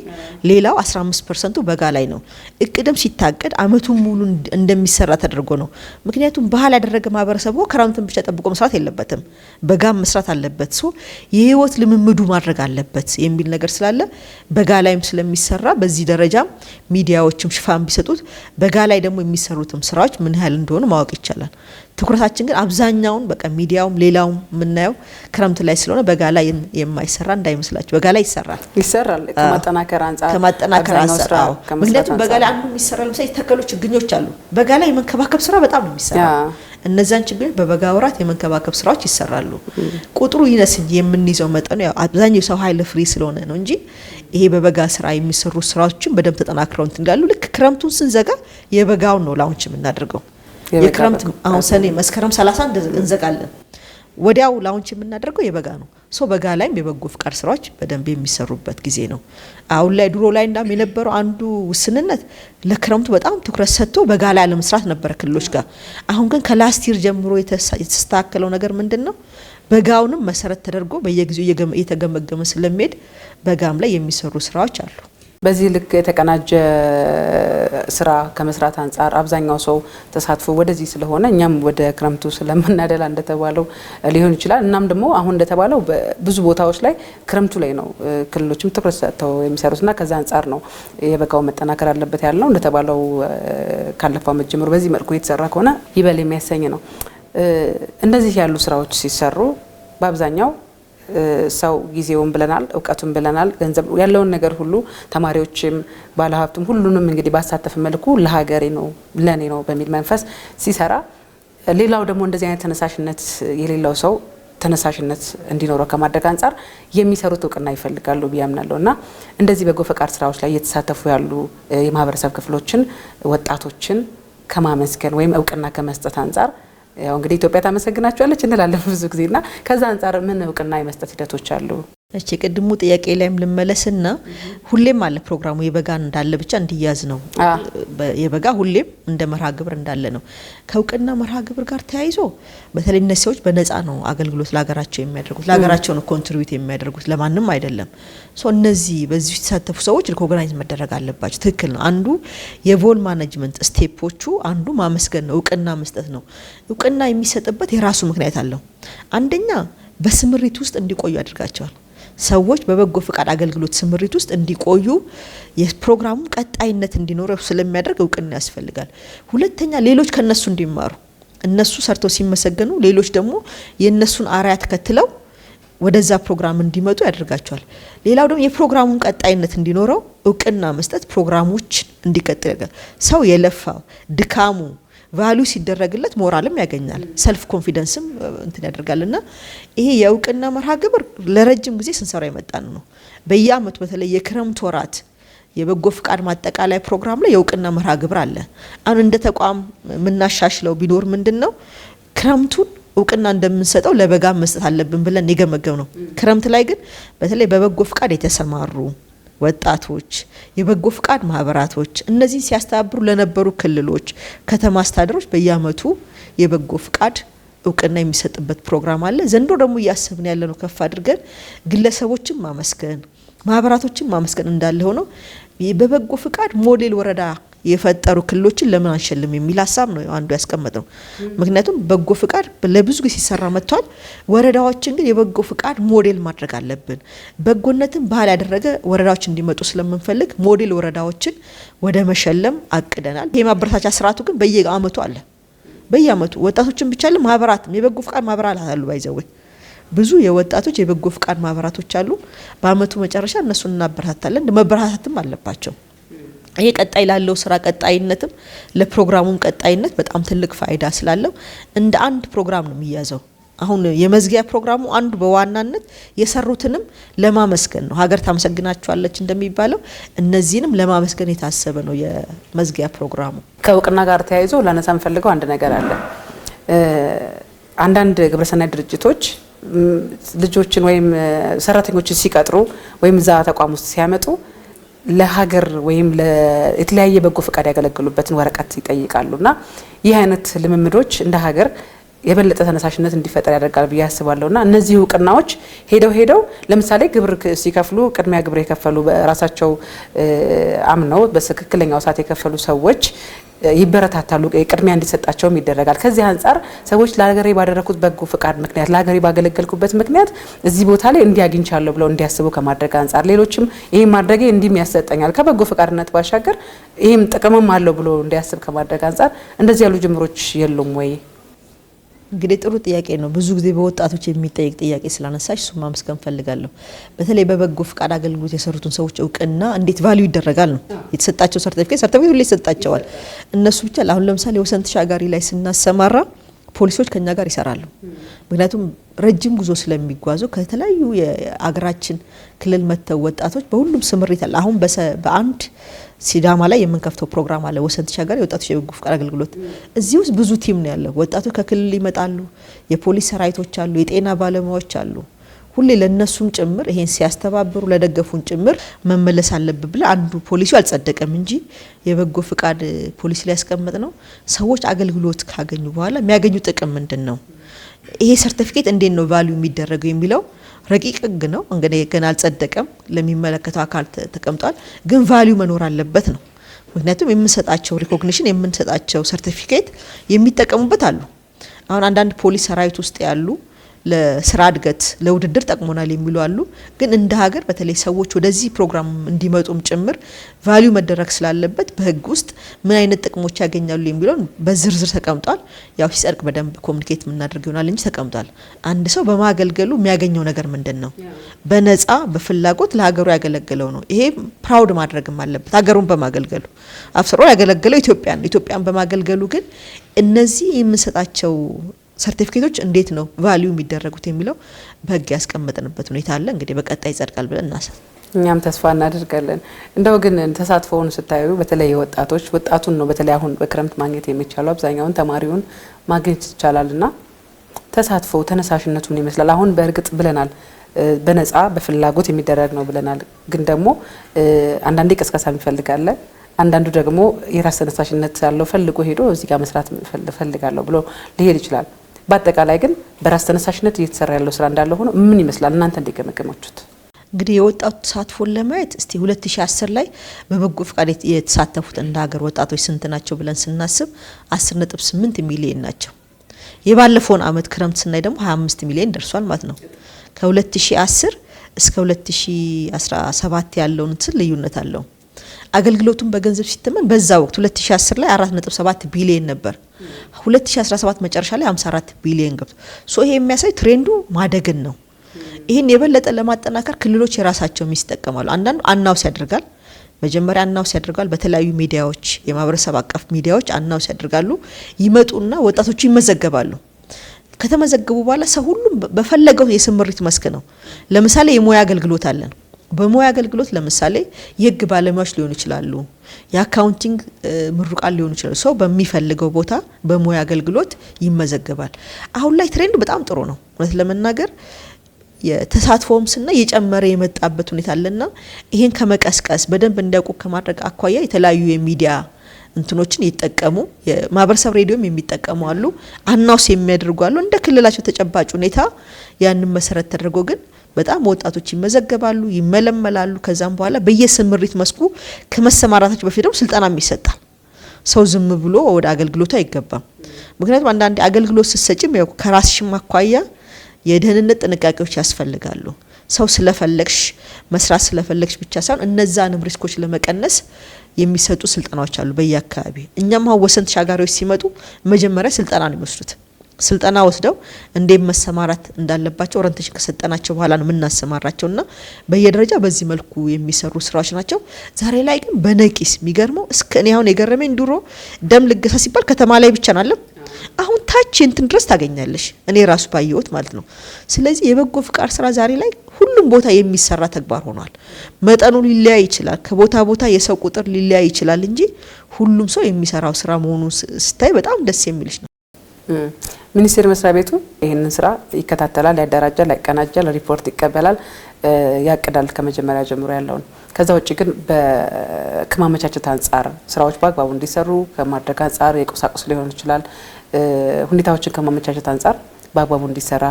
[SPEAKER 2] ሌላው 15% በጋ ላይ ነው። እቅድም ሲታቀድ አመቱን ሙሉ እንደሚሰራ ተደርጎ ነው። ምክንያቱም ባህል ያደረገ ማህበረሰቡ ክረምትን ብቻ ጠብቆ መስራት የለበትም፣ በጋም መስራት አለበት። የህይወት ልምምዱ ማድረግ አለበት የሚል ነገር ስላለ በጋ ላይም ስለሚሰራ በዚህ ደረጃም ሚዲያዎችም ሽፋን ቢሰጡት በጋ ላይ ደግሞ የሚሰሩትም ስራዎች ምን ያህል እንደሆነ ማወቅ ይቻላል። ትኩረታችን ግን አብዛኛውን በቃ ሚዲያውም ሌላውም የምናየው ክረምት ላይ ስለሆነ በጋ ላይ የማይሰራ እንዳይመስላችሁ። በጋ ላይ ይሰራል ከማጠናከር አንፃር ምክንያቱም በጋ ላይ አንዱ የሚሰራው ለምሳሌ የተከሉ ችግኞች አሉ። በጋ ላይ የመንከባከብ ስራ በጣም ነው የሚሰራው። እነዛን ችግኞች በበጋ ወራት የመንከባከብ ስራዎች ይሰራሉ። ቁጥሩ ይነስ እንጂ የምንይዘው መጠኑ ያው አብዛኛው ሰው ኃይል ፍሪ ስለሆነ ነው እንጂ ይሄ በበጋ ስራ የሚሰሩ ስራዎችን በደንብ ተጠናክረው እንላሉ። ልክ ክረምቱን ስንዘጋ የበጋውን ነው ላውንች የምናደርገው። የክረምት አሁን ሰኔ መስከረም 30 እንዘጋለን። ወዲያው ላውንች የምናደርገው የበጋ ነው። በጋ ላይም የበጎ ፍቃድ ስራዎች በደንብ የሚሰሩበት ጊዜ ነው። አሁን ላይ ድሮ ላይ እንዳም የነበረው አንዱ ውስንነት ለክረምቱ በጣም ትኩረት ሰጥቶ በጋ ላይ ለመስራት ነበር ክልሎች ጋር። አሁን ግን ከላስቲር ጀምሮ የተስተካከለው ነገር ምንድነው? በጋውንም መሰረት ተደርጎ በየጊዜው እየተገመገመ ስለሚሄድ በጋም ላይ የሚሰሩ ስራዎች አሉ።
[SPEAKER 1] በዚህ ልክ የተቀናጀ ስራ ከመስራት አንፃር አብዛኛው ሰው ተሳትፎ ወደዚህ ስለሆነ እኛም ወደ ክረምቱ ስለምናደላ እንደተባለው ሊሆን ይችላል። እናም ደግሞ አሁን እንደተባለው ብዙ ቦታዎች ላይ ክረምቱ ላይ ነው ክልሎችም ትኩረት ሰጥተው የሚሰሩትና ከዛ አንፃር ነው የበጋው መጠናከር አለበት ያለው። እንደተባለው ካለፈው ዓመት ጀምሮ በዚህ መልኩ የተሰራ ከሆነ ይበል የሚያሰኝ ነው። እንደዚህ ያሉ ስራዎች ሲሰሩ በአብዛኛው ሰው ጊዜውን ብለናል፣ እውቀቱን ብለናል፣ ገንዘብ ያለውን ነገር ሁሉ ተማሪዎችም ባለሀብቱም ሁሉንም እንግዲህ ባሳተፈ መልኩ ለሀገሬ ነው ለኔ ነው በሚል መንፈስ ሲሰራ፣ ሌላው ደግሞ እንደዚህ አይነት ተነሳሽነት የሌላው ሰው ተነሳሽነት እንዲኖረው ከማድረግ አንፃር የሚሰሩት እውቅና ይፈልጋሉ ብያምናለሁና እንደዚህ በጎ ፈቃድ ስራዎች ላይ እየተሳተፉ ያሉ የማህበረሰብ ክፍሎችን ወጣቶችን ከማመስገን ወይም እውቅና ከመስጠት አንፃር ያው እንግዲህ ኢትዮጵያ ታመሰግናቸዋለች እንላለን ብዙ ጊዜና ከዛ አንፃር ምን እውቅና የመስጠት ሂደቶች አሉ?
[SPEAKER 2] እቺ ቅድሙ ጥያቄ ላይም ልመለስና ሁሌም አለ ፕሮግራሙ የበጋ እንዳለ ብቻ እንዲያዝ ነው። የበጋ ሁሌም እንደ መርሃ ግብር እንዳለ ነው። ከእውቅና መርሃ ግብር ጋር ተያይዞ በተለይ እነዚህ ሰዎች በነፃ ነው አገልግሎት ለሀገራቸው የሚያደርጉት፣ ለሀገራቸው ነው ኮንትሪቢዩት የሚያደርጉት ለማንም አይደለም። እነዚህ በዚህ የተሳተፉ ሰዎች ሪኮግናይዝ መደረግ አለባቸው። ትክክል ነው። አንዱ የቮል ማኔጅመንት ስቴፖቹ አንዱ ማመስገን ነው፣ እውቅና መስጠት ነው። እውቅና የሚሰጥበት የራሱ ምክንያት አለው። አንደኛ በስምሪት ውስጥ እንዲቆዩ ያደርጋቸዋል። ሰዎች በበጎ ፍቃድ አገልግሎት ስምሪት ውስጥ እንዲቆዩ የፕሮግራሙ ቀጣይነት እንዲኖረው ስለሚያደርግ እውቅና ያስፈልጋል። ሁለተኛ ሌሎች ከነሱ እንዲማሩ፣ እነሱ ሰርተው ሲመሰገኑ ሌሎች ደግሞ የነሱን አርአያ ተከትለው ወደዛ ፕሮግራም እንዲመጡ ያደርጋቸዋል። ሌላው ደግሞ የፕሮግራሙን ቀጣይነት እንዲኖረው እውቅና መስጠት ፕሮግራሞች እንዲቀጥል ያደርጋል። ሰው የለፋው ድካሙ ቫልዩ ሲደረግለት ሞራልም ያገኛል፣ ሰልፍ ኮንፊደንስም እንትን ያደርጋልና ይሄ የእውቅና መርሃ ግብር ለረጅም ጊዜ ስንሰራ የመጣን ነው። በየአመቱ በተለይ የክረምት ወራት የበጎ ፍቃድ ማጠቃላይ ፕሮግራም ላይ የእውቅና መርሃ ግብር አለ። አሁን እንደ ተቋም ምናሻሽለው ቢኖር ምንድነው ክረምቱን እውቅና እንደምንሰጠው ለበጋ መስጠት አለብን ብለን የገመገም ነው። ክረምት ላይ ግን በተለይ በበጎ ፍቃድ የተሰማሩ ወጣቶች የበጎ ፍቃድ ማህበራቶች እነዚህ ሲያስተባብሩ ለነበሩ ክልሎች ከተማ አስተዳደሮች በየአመቱ የበጎ ፍቃድ እውቅና የሚሰጥበት ፕሮግራም አለ። ዘንድሮ ደግሞ እያሰብን ያለነው ከፍ አድርገን ግለሰቦችን ማመስገን ማህበራቶችን ማመስገን እንዳለ ሆኖ በበጎ ፍቃድ ሞዴል ወረዳ የፈጠሩ ክልሎችን ለምን አንሸልም የሚል ሀሳብ ነው አንዱ ያስቀመጠው። ምክንያቱም በጎ ፍቃድ ለብዙ ጊዜ ሲሰራ መጥቷል። ወረዳዎችን ግን የበጎ ፍቃድ ሞዴል ማድረግ አለብን። በጎነትን ባህል ያደረገ ወረዳዎች እንዲመጡ ስለምንፈልግ ሞዴል ወረዳዎችን ወደ መሸለም አቅደናል። የማበረታቻ ስርዓቱ ግን በየአመቱ አለ። በየአመቱ ወጣቶችን ብቻ አይደለም ማህበራትም የበጎ ፍቃድ ማህበራት አሉ። ባይዘው ብዙ የወጣቶች የበጎ ፍቃድ ማህበራቶች አሉ። በአመቱ መጨረሻ እነሱን እናበረታታለን። መበረታታትም አለባቸው። ይሄ ቀጣይ ላለው ስራ ቀጣይነትም ለፕሮግራሙም ቀጣይነት በጣም ትልቅ ፋይዳ ስላለው እንደ አንድ ፕሮግራም ነው የሚያዘው። አሁን የመዝጊያ ፕሮግራሙ አንዱ በዋናነት የሰሩትንም ለማመስገን ነው። ሀገር ታመሰግናቸዋለች እንደሚባለው እነዚህንም ለማመስገን የታሰበ ነው የመዝጊያ ፕሮግራሙ።
[SPEAKER 1] ከእውቅና ጋር ተያይዞ ላነሳ ፈልገው አንድ ነገር አለ። አንዳንድ ግብረሰናይ ድርጅቶች ልጆችን ወይም ሰራተኞችን ሲቀጥሩ ወይም እዛ ተቋም ውስጥ ሲያመጡ ለሀገር ወይም ለተለያየ በጎ ፈቃድ ያገለግሉበትን ወረቀት ይጠይቃሉና ይህ አይነት ልምምዶች እንደ ሀገር የበለጠ ተነሳሽነት እንዲፈጠር ያደርጋል ብዬ አስባለሁና እነዚህ እውቅናዎች ሄደው ለምሳሌ ግብር ሲከፍሉ ቅድሚያ ግብር የከፈሉ በራሳቸው አምነው በትክክለኛው ሰዓት የከፈሉ ሰዎች ይበረታታሉ፣ ቅድሚያ እንዲሰጣቸውም ይደረጋል። ከዚህ አንፃር ሰዎች ለሀገሬ ባደረኩት በጎ ፍቃድ ምክንያት ለሀገሬ ባገለገልኩበት ምክንያት እዚህ ቦታ ላይ እንዲያግኝቻለሁ ብለው እንዲያስቡ ከማድረግ አንፃር ሌሎችም ይሄን ማድረጌ እንዲም ያሰጠኛል ከበጎ ፍቃድነት ባሻገር ይሄም ጥቅምም አለው ብሎ እንዲያስብ ከማድረግ አንፃር እንደዚህ ያሉ ጅምሮች የሉም ወይ?
[SPEAKER 2] እንግዲህ ጥሩ ጥያቄ ነው። ብዙ ጊዜ በወጣቶች የሚጠይቅ ጥያቄ ስላነሳሽ እሱን ማመስገን ፈልጋለሁ። በተለይ በበጎ ፍቃድ አገልግሎት የሰሩትን ሰዎች እውቅና እንዴት ቫልዩ ይደረጋል ነው የተሰጣቸው ሰርቲፊኬት ሁሉ ይሰጣቸዋል። እነሱ ብቻ አሁን ለምሳሌ ወሰን ተሻጋሪ ላይ ስናሰማራ ፖሊሶች ከኛ ጋር ይሰራሉ። ምክንያቱም ረጅም ጉዞ ስለሚጓዙ ከተለያዩ የአገራችን ክልል መተው ወጣቶች በሁሉም ስምሪት አለ። አሁን በአንድ ሲዳማ ላይ የምንከፍተው ፕሮግራም አለ ወሰን ተሻጋሪ ወጣቶች የበጎ ፍቃድ አገልግሎት። እዚህ ውስጥ ብዙ ቲም ነው ያለው። ወጣቶች ከክልል ይመጣሉ፣ የፖሊስ ሰራዊቶች አሉ፣ የጤና ባለሙያዎች አሉ። ሁሌ ለነሱም ጭምር ይሄን ሲያስተባብሩ ለደገፉን ጭምር መመለስ አለበት ብለ አንዱ ፖሊሲው አልጸደቀም እንጂ የበጎ ፍቃድ ፖሊሲ ላይ ያስቀመጥ ነው። ሰዎች አገልግሎት ካገኙ በኋላ የሚያገኙ ጥቅም ምንድነው? ይሄ ሰርቲፊኬት እንዴት ነው ቫልዩ የሚደረገው የሚለው ረቂቅ ህግ ነው። እንግዲህ ገና አልጸደቀም፣ ለሚመለከተው አካል ተቀምጧል። ግን ቫልዩ መኖር አለበት ነው። ምክንያቱም የምንሰጣቸው ሪኮግኒሽን የምንሰጣቸው ሰርቲፊኬት የሚጠቀሙበት አሉ። አሁን አንዳንድ ፖሊስ ሰራዊት ውስጥ ያሉ ለስራ እድገት ለውድድር ጠቅሞናል የሚሉ አሉ። ግን እንደ ሀገር በተለይ ሰዎች ወደዚህ ፕሮግራም እንዲመጡም ጭምር ቫልዩ መደረግ ስላለበት በህግ ውስጥ ምን አይነት ጥቅሞች ያገኛሉ የሚለው በዝርዝር ተቀምጧል። ያው ሲጸድቅ በደንብ ኮሙኒኬት የምናደርግ ይሆናል እንጂ ተቀምጧል። አንድ ሰው በማገልገሉ የሚያገኘው ነገር ምንድነው? በነፃ በፍላጎት ለሀገሩ ያገለገለው ነው። ይሄ ፕራውድ ማድረግም አለበት ሀገሩን በማገልገሉ። አፍስሮ ያገለገለው ኢትዮጵያን በማገልገሉ ግን እነዚህ የምንሰጣቸው ሰርቲፊኬቶች እንዴት ነው ቫልዩ የሚደረጉት የሚለው በህግ ያስቀመጥንበት ሁኔታ አለ። እንግዲህ በቀጣይ ይጸድቃል ብለን እናስብ።
[SPEAKER 1] እኛም ተስፋ እናደርጋለን። እንደው ግን ተሳትፎውን ስታዩ በተለይ ወጣቱን ነው በተለይ አሁን በክረምት ማግኘት የሚቻለው አብዛኛውን ተማሪውን ማግኘት ይቻላልና ተሳትፎ ተነሳሽነቱን ይመስላል። አሁን በእርግጥ ብለናል በነፃ በፍላጎት የሚደረግ ነው ብለናል። ግን ደግሞ አንዳንዴ ቅስቀሳ ይፈልጋል፣ አንዳንዱ ደግሞ የራስ ተነሳሽነት ያለው ፈልጎ ሄዶ እዚህ ጋር መስራት ፈልጋለሁ ብሎ ሊሄድ ይችላል። በአጠቃላይ ግን በራስ ተነሳሽነት እየተሰራ ያለው ስራ እንዳለ ሆኖ ምን ይመስላል እናንተ እንደገመገማችሁት?
[SPEAKER 2] እንግዲህ የወጣቱ ተሳትፎን ለማየት እስቲ 2010 ላይ በበጎ ፍቃድ የተሳተፉት እንደ ሀገር ወጣቶች ስንት ናቸው ብለን ስናስብ 10.8 ሚሊዮን ናቸው። የባለፈውን አመት ክረምት ስናይ ደግሞ 25 ሚሊዮን ደርሷል ማለት ነው። ከ2010 እስከ 2017 ያለውን ልዩነት አለው። አገልግሎቱን በገንዘብ ሲተመን በዛ ወቅት 2010 ላይ 4.7 ቢሊዮን ነበር። 2017 መጨረሻ ላይ 54 ቢሊዮን ገብቶ ይሄ የሚያሳይ ትሬንዱ ማደግን ነው። ይሄን የበለጠ ለማጠናከር ክልሎች የራሳቸው የሚጠቀማሉ። አንዳንዱ አናውስ ያደርጋል፣ መጀመሪያ አናውስ ያደርጋል። በተለያዩ ሚዲያዎች የማህበረሰብ አቀፍ ሚዲያዎች አናውስ ያደርጋሉ። ይመጡና ወጣቶቹ ይመዘገባሉ። ከተመዘገቡ በኋላ ሰው ሁሉም በፈለገው የስምሪት መስክ ነው። ለምሳሌ የሙያ አገልግሎት አለን። በሙያ አገልግሎት ለምሳሌ የህግ ባለሙያዎች ሊሆኑ ይችላሉ፣ የአካውንቲንግ ምሩቃን ሊሆኑ ይችላሉ። ሰው በሚፈልገው ቦታ በሙያ አገልግሎት ይመዘገባል። አሁን ላይ ትሬንዱ በጣም ጥሩ ነው። እውነት ለመናገር የተሳትፎም ስና እየጨመረ የመጣበት ሁኔታ አለና ይሄን ከመቀስቀስ በደንብ እንዲያውቁ ከማድረግ አኳያ የተለያዩ የሚዲያ እንትኖችን ይተጠቀሙ የማህበረሰብ ሬዲዮም የሚጠቀሙ አሉ አናውስ የሚያደርጉ አሉ እንደ ክልላቸው ተጨባጭ ሁኔታ ያንን መሰረት ተደርጎ ግን በጣም ወጣቶች ይመዘገባሉ ይመለመላሉ ከዛም በኋላ በየስምሪት መስኩ ከመሰማራታቸው በፊት ደግሞ ስልጠናም ይሰጣል ሰው ዝም ብሎ ወደ አገልግሎቱ አይገባም ምክንያቱም አንዳንድ አገልግሎት ሲሰጭም ያው ከራስሽ ማኳያ የደህንነት ጥንቃቄዎች ያስፈልጋሉ ሰው ስለፈለግሽ መስራት ስለፈለግሽ ብቻ ሳይሆን እነዛንም ሪስኮች ለመቀነስ የሚሰጡ ስልጠናዎች አሉ በየአካባቢ እኛም ወሰን ተሻጋሪዎች ሲመጡ መጀመሪያ ስልጠና ነው የሚወስዱት ስልጠና ወስደው እንዴት መሰማራት እንዳለባቸው ኦሪንቴሽን ከሰጠናቸው በኋላ ነው ምናሰማራቸውና በየደረጃ በዚህ መልኩ የሚሰሩ ስራዎች ናቸው ዛሬ ላይ ግን በነቂስ የሚገርመው እስከ እኔ አሁን የገረመኝ ድሮ ደም ልገሳ ሲባል ከተማ ላይ ብቻ ናለም አሁን ታች እንትን ድረስ ታገኛለሽ እኔ ራሱ ባየሁት ማለት ነው ስለዚህ የበጎ ፍቃድ ስራ ዛሬ ላይ ሁሉም ቦታ የሚሰራ ተግባር ሆኗል መጠኑ ሊለያይ ይችላል ከቦታ ቦታ የሰው ቁጥር ሊለያይ ይችላል እንጂ ሁሉም ሰው የሚሰራው ስራ መሆኑን ስታይ በጣም ደስ የሚልሽ ነው
[SPEAKER 1] ሚኒስቴር መስሪያ ቤቱ ይሄንን ስራ ይከታተላል ያደራጃል ያቀናጃል ሪፖርት ይቀበላል ያቅዳል ከመጀመሪያ ጀምሮ ያለውን ከዛ ውጪ ግን በከማመቻቸት አንፃር ስራዎች በአግባቡ እንዲሰሩ ከማድረግ አንፃር የቁሳቁስ ሊሆን ይችላል ሁኔታዎችን ከማመቻቸት አንፃር በአግባቡ እንዲሰራ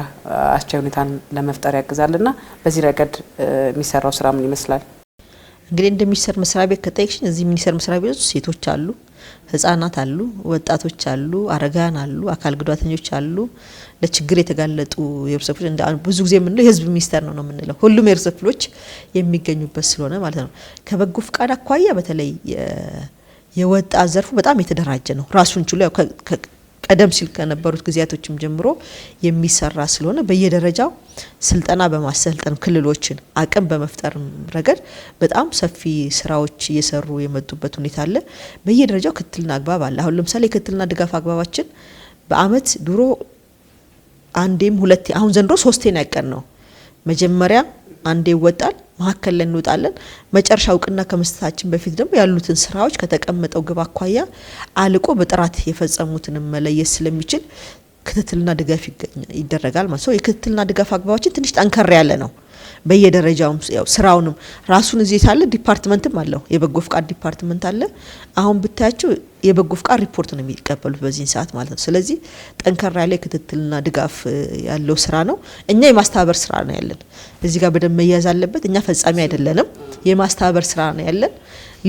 [SPEAKER 1] አስቻይ ሁኔታን ለመፍጠር ያግዛልና በዚህ ረገድ የሚሰራው ስራ ምን ይመስላል
[SPEAKER 2] እንግዲህ እንደሚሰር መስሪያ ቤት ከጠይቅሽኝ እዚህ ሚኒስቴር መስሪያ ቤት ሴቶች አሉ ህፃናት አሉ ወጣቶች አሉ አረጋን አሉ አካል ጉዳተኞች አሉ ለችግር የተጋለጡ የህብረተሰቦች እንደ ብዙ ጊዜ ምን ነው የህዝብ ሚኒስቴር ነው የምንለው ሁሉም የህብረተሰቦች የሚገኙበት ስለሆነ ማለት ነው ከበጎ ፍቃድ አኳያ በተለይ የወጣት ዘርፉ በጣም የተደራጀ ነው ራሱን ችሎ ቀደም ሲል ከነበሩት ጊዜያቶችም ጀምሮ የሚሰራ ስለሆነ በየደረጃው ስልጠና በማሰልጠን ክልሎችን አቅም በመፍጠር ረገድ በጣም ሰፊ ስራዎች እየሰሩ የመጡበት ሁኔታ አለ በየደረጃው ክትልና አግባብ አለ አሁን ለምሳሌ ክትልና ድጋፍ አግባባችን በአመት ድሮ አንዴም ሁለቴ አሁን ዘንድሮ ሶስቴ ነው ያቀርነው መጀመሪያ አንዴ ይወጣል ማከለ ላይ እንወጣለን መጨረሻ እውቅና ከመስጠታችን በፊት ደግሞ ያሉትን ስራዎች ከተቀመጠው ግብ አኳያ አልቆ በጥራት የፈጸሙትን መለየት ስለሚችል ክትትልና ድጋፍ ይደረጋል ማለት ነው የክትትልና ድጋፍ አግባባችን ትንሽ ጠንከር ያለ ነው በየደረጃው ያው ስራውንም ራሱን እዚህ ታለ ዲፓርትመንትም አለው የበጎ ፍቃድ ዲፓርትመንት አለ አሁን ብታያቸው የበጎ ፍቃድ ሪፖርት ነው የሚቀበሉት በዚህ ሰዓት ማለት ነው ስለዚህ ጠንከር ያለ ክትትልና ድጋፍ ያለው ስራ ነው እኛ የማስተባበር ስራ ነው ያለን እዚህ ጋር በደንብ መያዝ አለበት እኛ ፈጻሚ አይደለንም የማስተባበር ስራ ነው ያለን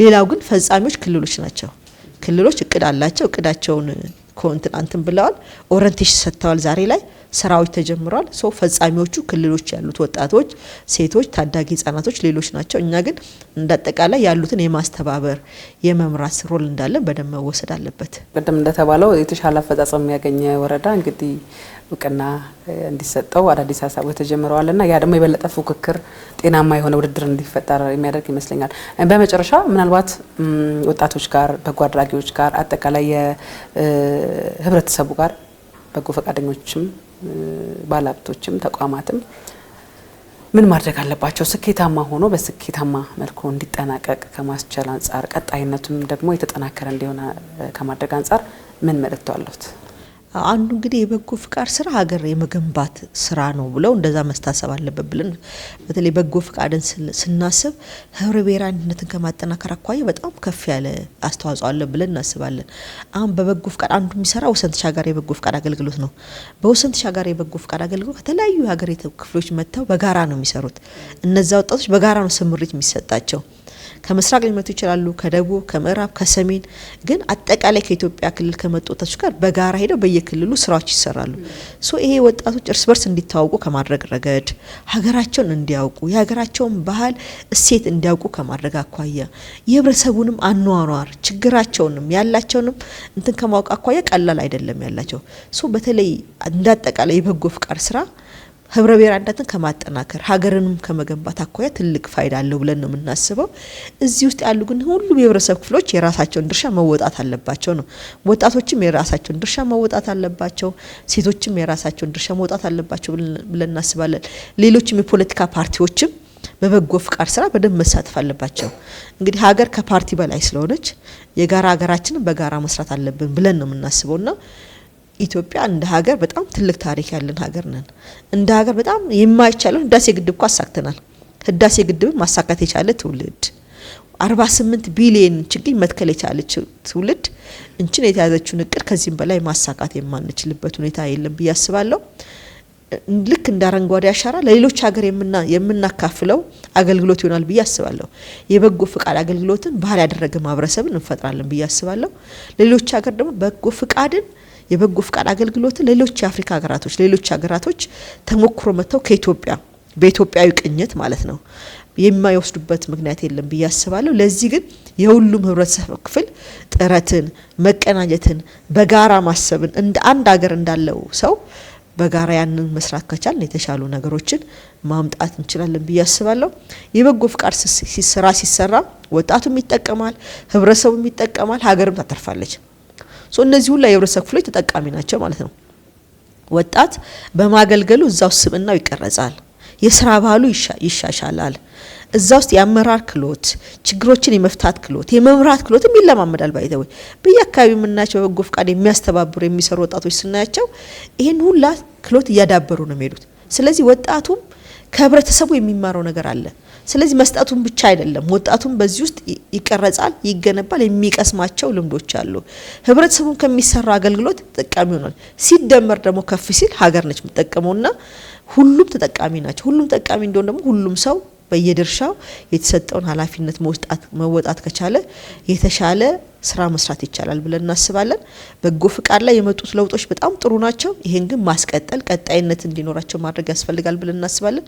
[SPEAKER 2] ሌላው ግን ፈጻሚዎች ክልሎች ናቸው ክልሎች እቅድ አላቸው እቅዳቸውን ኮንትራንትን ብለዋል ኦሪንቴሽን ሰጥተዋል ዛሬ ላይ ስራዎች ተጀምሯል ሶ ፈጻሚዎቹ ክልሎች ያሉት ወጣቶች ሴቶች ታዳጊ ህጻናቶች ሌሎች ናቸው እኛ ግን እንደተጠቃላይ ያሉትን የማስተባበር የመምራት ሮል እንዳለ በደንብ መወሰድ አለበት
[SPEAKER 1] ቀደም እንደተባለው የተሻለ አፈጻጸም የሚያገኝ ወረዳ እንግዲህ እውቅና እንዲሰጠው አዳዲስ ሀሳቦች ተጀምረዋልና ያ ደግሞ የበለጠ ፉክክር ጤናማ የሆነ ውድድር እንዲፈጠር የሚያደርግ ይመስለኛል በመጨረሻ ምናልባት ወጣቶች ጋር በጎ አድራጊዎች ጋር አጠቃላይ የህብረተሰቡ ጋር በጎ ፈቃደኞችም ባለሀብቶችም ተቋማትም ምን ማድረግ አለባቸው ስኬታማ ሆኖ በስኬታማ መልኩ እንዲጠናቀቅ ከማስቻል አንፃር ቀጣይነቱም ደግሞ የተጠናከረ እንዲሆን ከማድረግ አንፃር ምን መልእክት አለዎት
[SPEAKER 2] አንዱ እንግዲህ የበጎ ፍቃድ ስራ ሀገር የመገንባት ስራ ነው ብለው እንደዛ መስታሰብ አለበት ብለን በተለይ በጎ ፍቃድን ስናስብ ህብረ ብሔራዊ አንድነትን ከማጠናከር አኳያ በጣም ከፍ ያለ አስተዋጽኦ አለ ብለን እናስባለን አሁን በበጎ ፍቃድ አንዱ የሚሰራው ወሰን ተሻጋሪ የበጎ ፍቃድ አገልግሎት ነው በወሰን ተሻጋሪ የበጎ ፍቃድ አገልግሎት ከተለያዩ ሀገሪቱ ክፍሎች መጥተው በጋራ ነው የሚሰሩት እነዛ ወጣቶች በጋራ ነው ስምሪት የሚሰጣቸው ከምስራቅ ሊመጡ ይችላሉ ከደቡብ ከምዕራብ ከሰሜን ግን አጠቃላይ ከኢትዮጵያ ክልል ከመጡ ወጣቶች ጋር በጋራ ሄደው በየክልሉ ስራዎች ይሰራሉ ሶ ይሄ ወጣቶች እርስ በርስ እንዲታወቁ ከማድረግ ረገድ ሀገራቸውን እንዲያውቁ የሀገራቸውን ባህል እሴት እንዲያውቁ ከማድረግ አኳያ የህብረተሰቡንም አኗኗር ችግራቸውንም ያላቸውንም እንትን ከማወቅ አኳያ ቀላል አይደለም ያላቸው ሶ በተለይ እንዳጠቃላይ የበጎ ፍቃድ ስራ ህብረ ብሔራዊ አንድነትን ከማጠናከር ሀገርንም ከመገንባት አኳያ ትልቅ ፋይዳ አለው ብለን ነው የምናስበው እዚህ ውስጥ ያሉ ግን ሁሉም የህብረተሰብ ክፍሎች የራሳቸውን ድርሻ መወጣት አለባቸው ነው ወጣቶችም የራሳቸውን ድርሻ መወጣት አለባቸው ሴቶችም የራሳቸውን ድርሻ መወጣት አለባቸው ብለን እናስባለን ሌሎችም የፖለቲካ ፓርቲዎችም በበጎ ፍቃድ ስራ በደንብ መሳተፍ አለባቸው እንግዲህ ሀገር ከፓርቲ በላይ ስለሆነች የጋራ ሀገራችንን በጋራ መስራት አለብን ብለን ነው የምናስበውና ኢትዮጵያ እንደ ሀገር በጣም ትልቅ ታሪክ ያለን ሀገር ነን። እንደ ሀገር በጣም የማይቻለው ህዳሴ ግድብ እኮ አሳክተናል። ህዳሴ ግድብ ማሳካት የቻለ ትውልድ 48 ቢሊዮን ችግኝ መትከል የቻለች ትውልድ እንችን የተያዘችውን እቅድ ከዚህም በላይ ማሳካት የማንችልበት ሁኔታ የለም ብዬ አስባለሁ። ልክ እንደ አረንጓዴ አሻራ ለሌሎች ሀገር የምናካፍለው አገልግሎት ይሆናል ብዬ አስባለሁ። የበጎ ፍቃድ አገልግሎትን ባህል ያደረገ ማህበረሰብን እንፈጥራለን ብዬ አስባለሁ። ሌሎች ሀገር ደግሞ በጎ ፍቃድን የበጎ ፍቃድ አገልግሎትን ሌሎች የአፍሪካ ሀገራቶች ተሞክሮ መተው ከኢትዮጵያ በኢትዮጵያዊ ቅኝት ማለት ነው የማይወስዱበት ምክንያት የለም ብዬ አስባለሁ። ለዚህ ግን የሁሉም ህብረተሰብ ክፍል ጥረትን፣ መቀናጀትን፣ በጋራ ማሰብን እንደ አንድ ሀገር እንዳለው ሰው በጋራ ያንን መስራት ከቻልን የተሻሉ ነገሮችን ማምጣት እንችላለን ብዬ አስባለሁ። የበጎ ፍቃድ ሲሰራ ወጣቱም ይጠቀማል፣ ህብረተሰቡም ይጠቀማል፣ ሀገርም ታተርፋለች። እነዚህ ሁሉ የህብረተሰብ ክፍሎች ተጠቃሚ ናቸው ማለት ነው። ወጣት በማገልገሉ እዛው ስብዕናው ይቀረጻል፣ የስራ ባህሉ ይሻሻላል። እዛ ውስጥ የአመራር ክህሎት፣ ችግሮችን የመፍታት ክህሎት፣ የመምራት ክህሎትም ይለማመዳል። ባይተው በየአካባቢው የምናያቸው በጎ ፍቃድ የሚያስተባብሩ የሚሰሩ ወጣቶች ስናያቸው ይሄን ሁላ ክህሎት እያዳበሩ ነው የሚሄዱት። ስለዚህ ወጣቱም ከህብረተሰቡ የሚማረው ነገር አለ። ስለዚህ መስጠቱን ብቻ አይደለም፣ ወጣቱም በዚህ ውስጥ ይቀረጻል፣ ይገነባል፣ የሚቀስማቸው ልምዶች አሉ። ህብረተሰቡን ከሚሰራ አገልግሎት ተጠቃሚ ይሆናል። ሲደመር ደግሞ ከፍ ሲል ሀገር ነች የምትጠቀመውና ሁሉም ተጠቃሚ ናቸው። ሁሉም ተጠቃሚ እንደሆነ ደግሞ ሁሉም ሰው በየድርሻው የተሰጠውን ኃላፊነት መወጣት ከቻለ የተሻለ ስራ መስራት ይቻላል ብለን እናስባለን። በጎ ፍቃድ ላይ የመጡት ለውጦች በጣም ጥሩ ናቸው። ይሄን ግን ማስቀጠል ቀጣይነት እንዲኖራቸው ማድረግ ያስፈልጋል ብለን እናስባለን።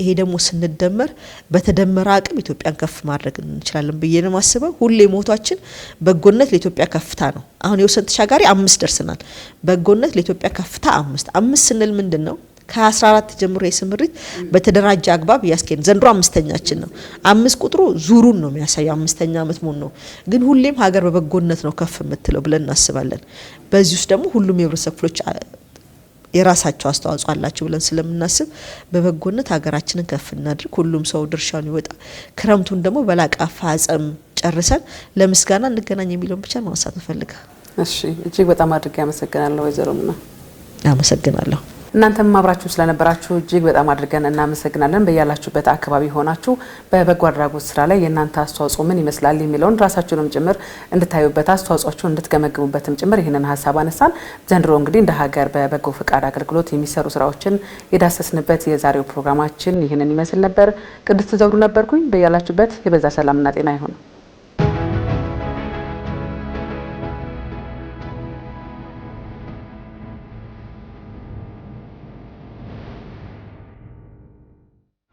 [SPEAKER 2] ይሄ ደግሞ ስንደመር በተደመረ አቅም ኢትዮጵያን ከፍ ማድረግ እንችላለን ብዬ ነው ማስበው። ሁሌ ሞቷችን በጎነት ለኢትዮጵያ ከፍታ ነው። አሁን የወሰን ተሻጋሪ 5 ደርሰናል። በጎነት ለኢትዮጵያ ከፍታ 5 ስንል ምንድነው? ከ14 ጀምሮ የስምሪት በተደራጀ አግባብ ያስከን ዘንድሮ 5ኛችን ነው። 5 ቁጥሩ ዙሩን ነው የሚያሳየው 5ኛ አመት መሆን ነው። ግን ሁሌም ሀገር በበጎነት ነው ከፍ የምትለው ብለን እናስባለን። በዚህ ውስጥ ደግሞ ሁሉም የህብረተሰብ ክፍሎች የራሳቸው አስተዋጽኦ አላቸው ብለን ስለምናስብ በበጎነት ሀገራችንን ከፍ እናድርግ። ሁሉም ሰው ድርሻውን ይወጣ። ክረምቱን ደግሞ በላቀ አፈጻጸም ጨርሰን ለምስጋና እንገናኝ የሚለውን ብቻ ማንሳት እንፈልጋለን።
[SPEAKER 1] እሺ፣ እጅግ በጣም አድርጌ አመሰግናለሁ ወይዘሮ ምና።
[SPEAKER 2] አመሰግናለሁ።
[SPEAKER 1] እናንተም አብራችሁ ስለነበራችሁ እጅግ በጣም አድርገን እናመሰግናለን። በያላችሁበት አካባቢ ሆናችሁ በበጎ አድራጎት ስራ ላይ የእናንተ አስተዋጽኦ ምን ይመስላል የሚለውን ራሳችሁንም ጭምር እንድታዩበት አስተዋጽኦአችሁን እንድትገመግሙበትም ጭምር ይህንን ሀሳብ አነሳን። ዘንድሮ እንግዲህ እንደ ሀገር በበጎ ፍቃድ አገልግሎት የሚሰሩ ስራዎችን የዳሰስንበት የዛሬው ፕሮግራማችን ይህንን ይመስል ነበር። ቅድስት ዘውዱ ነበርኩኝ። በያላችሁበት የበዛ ሰላምና ጤና ይሁን።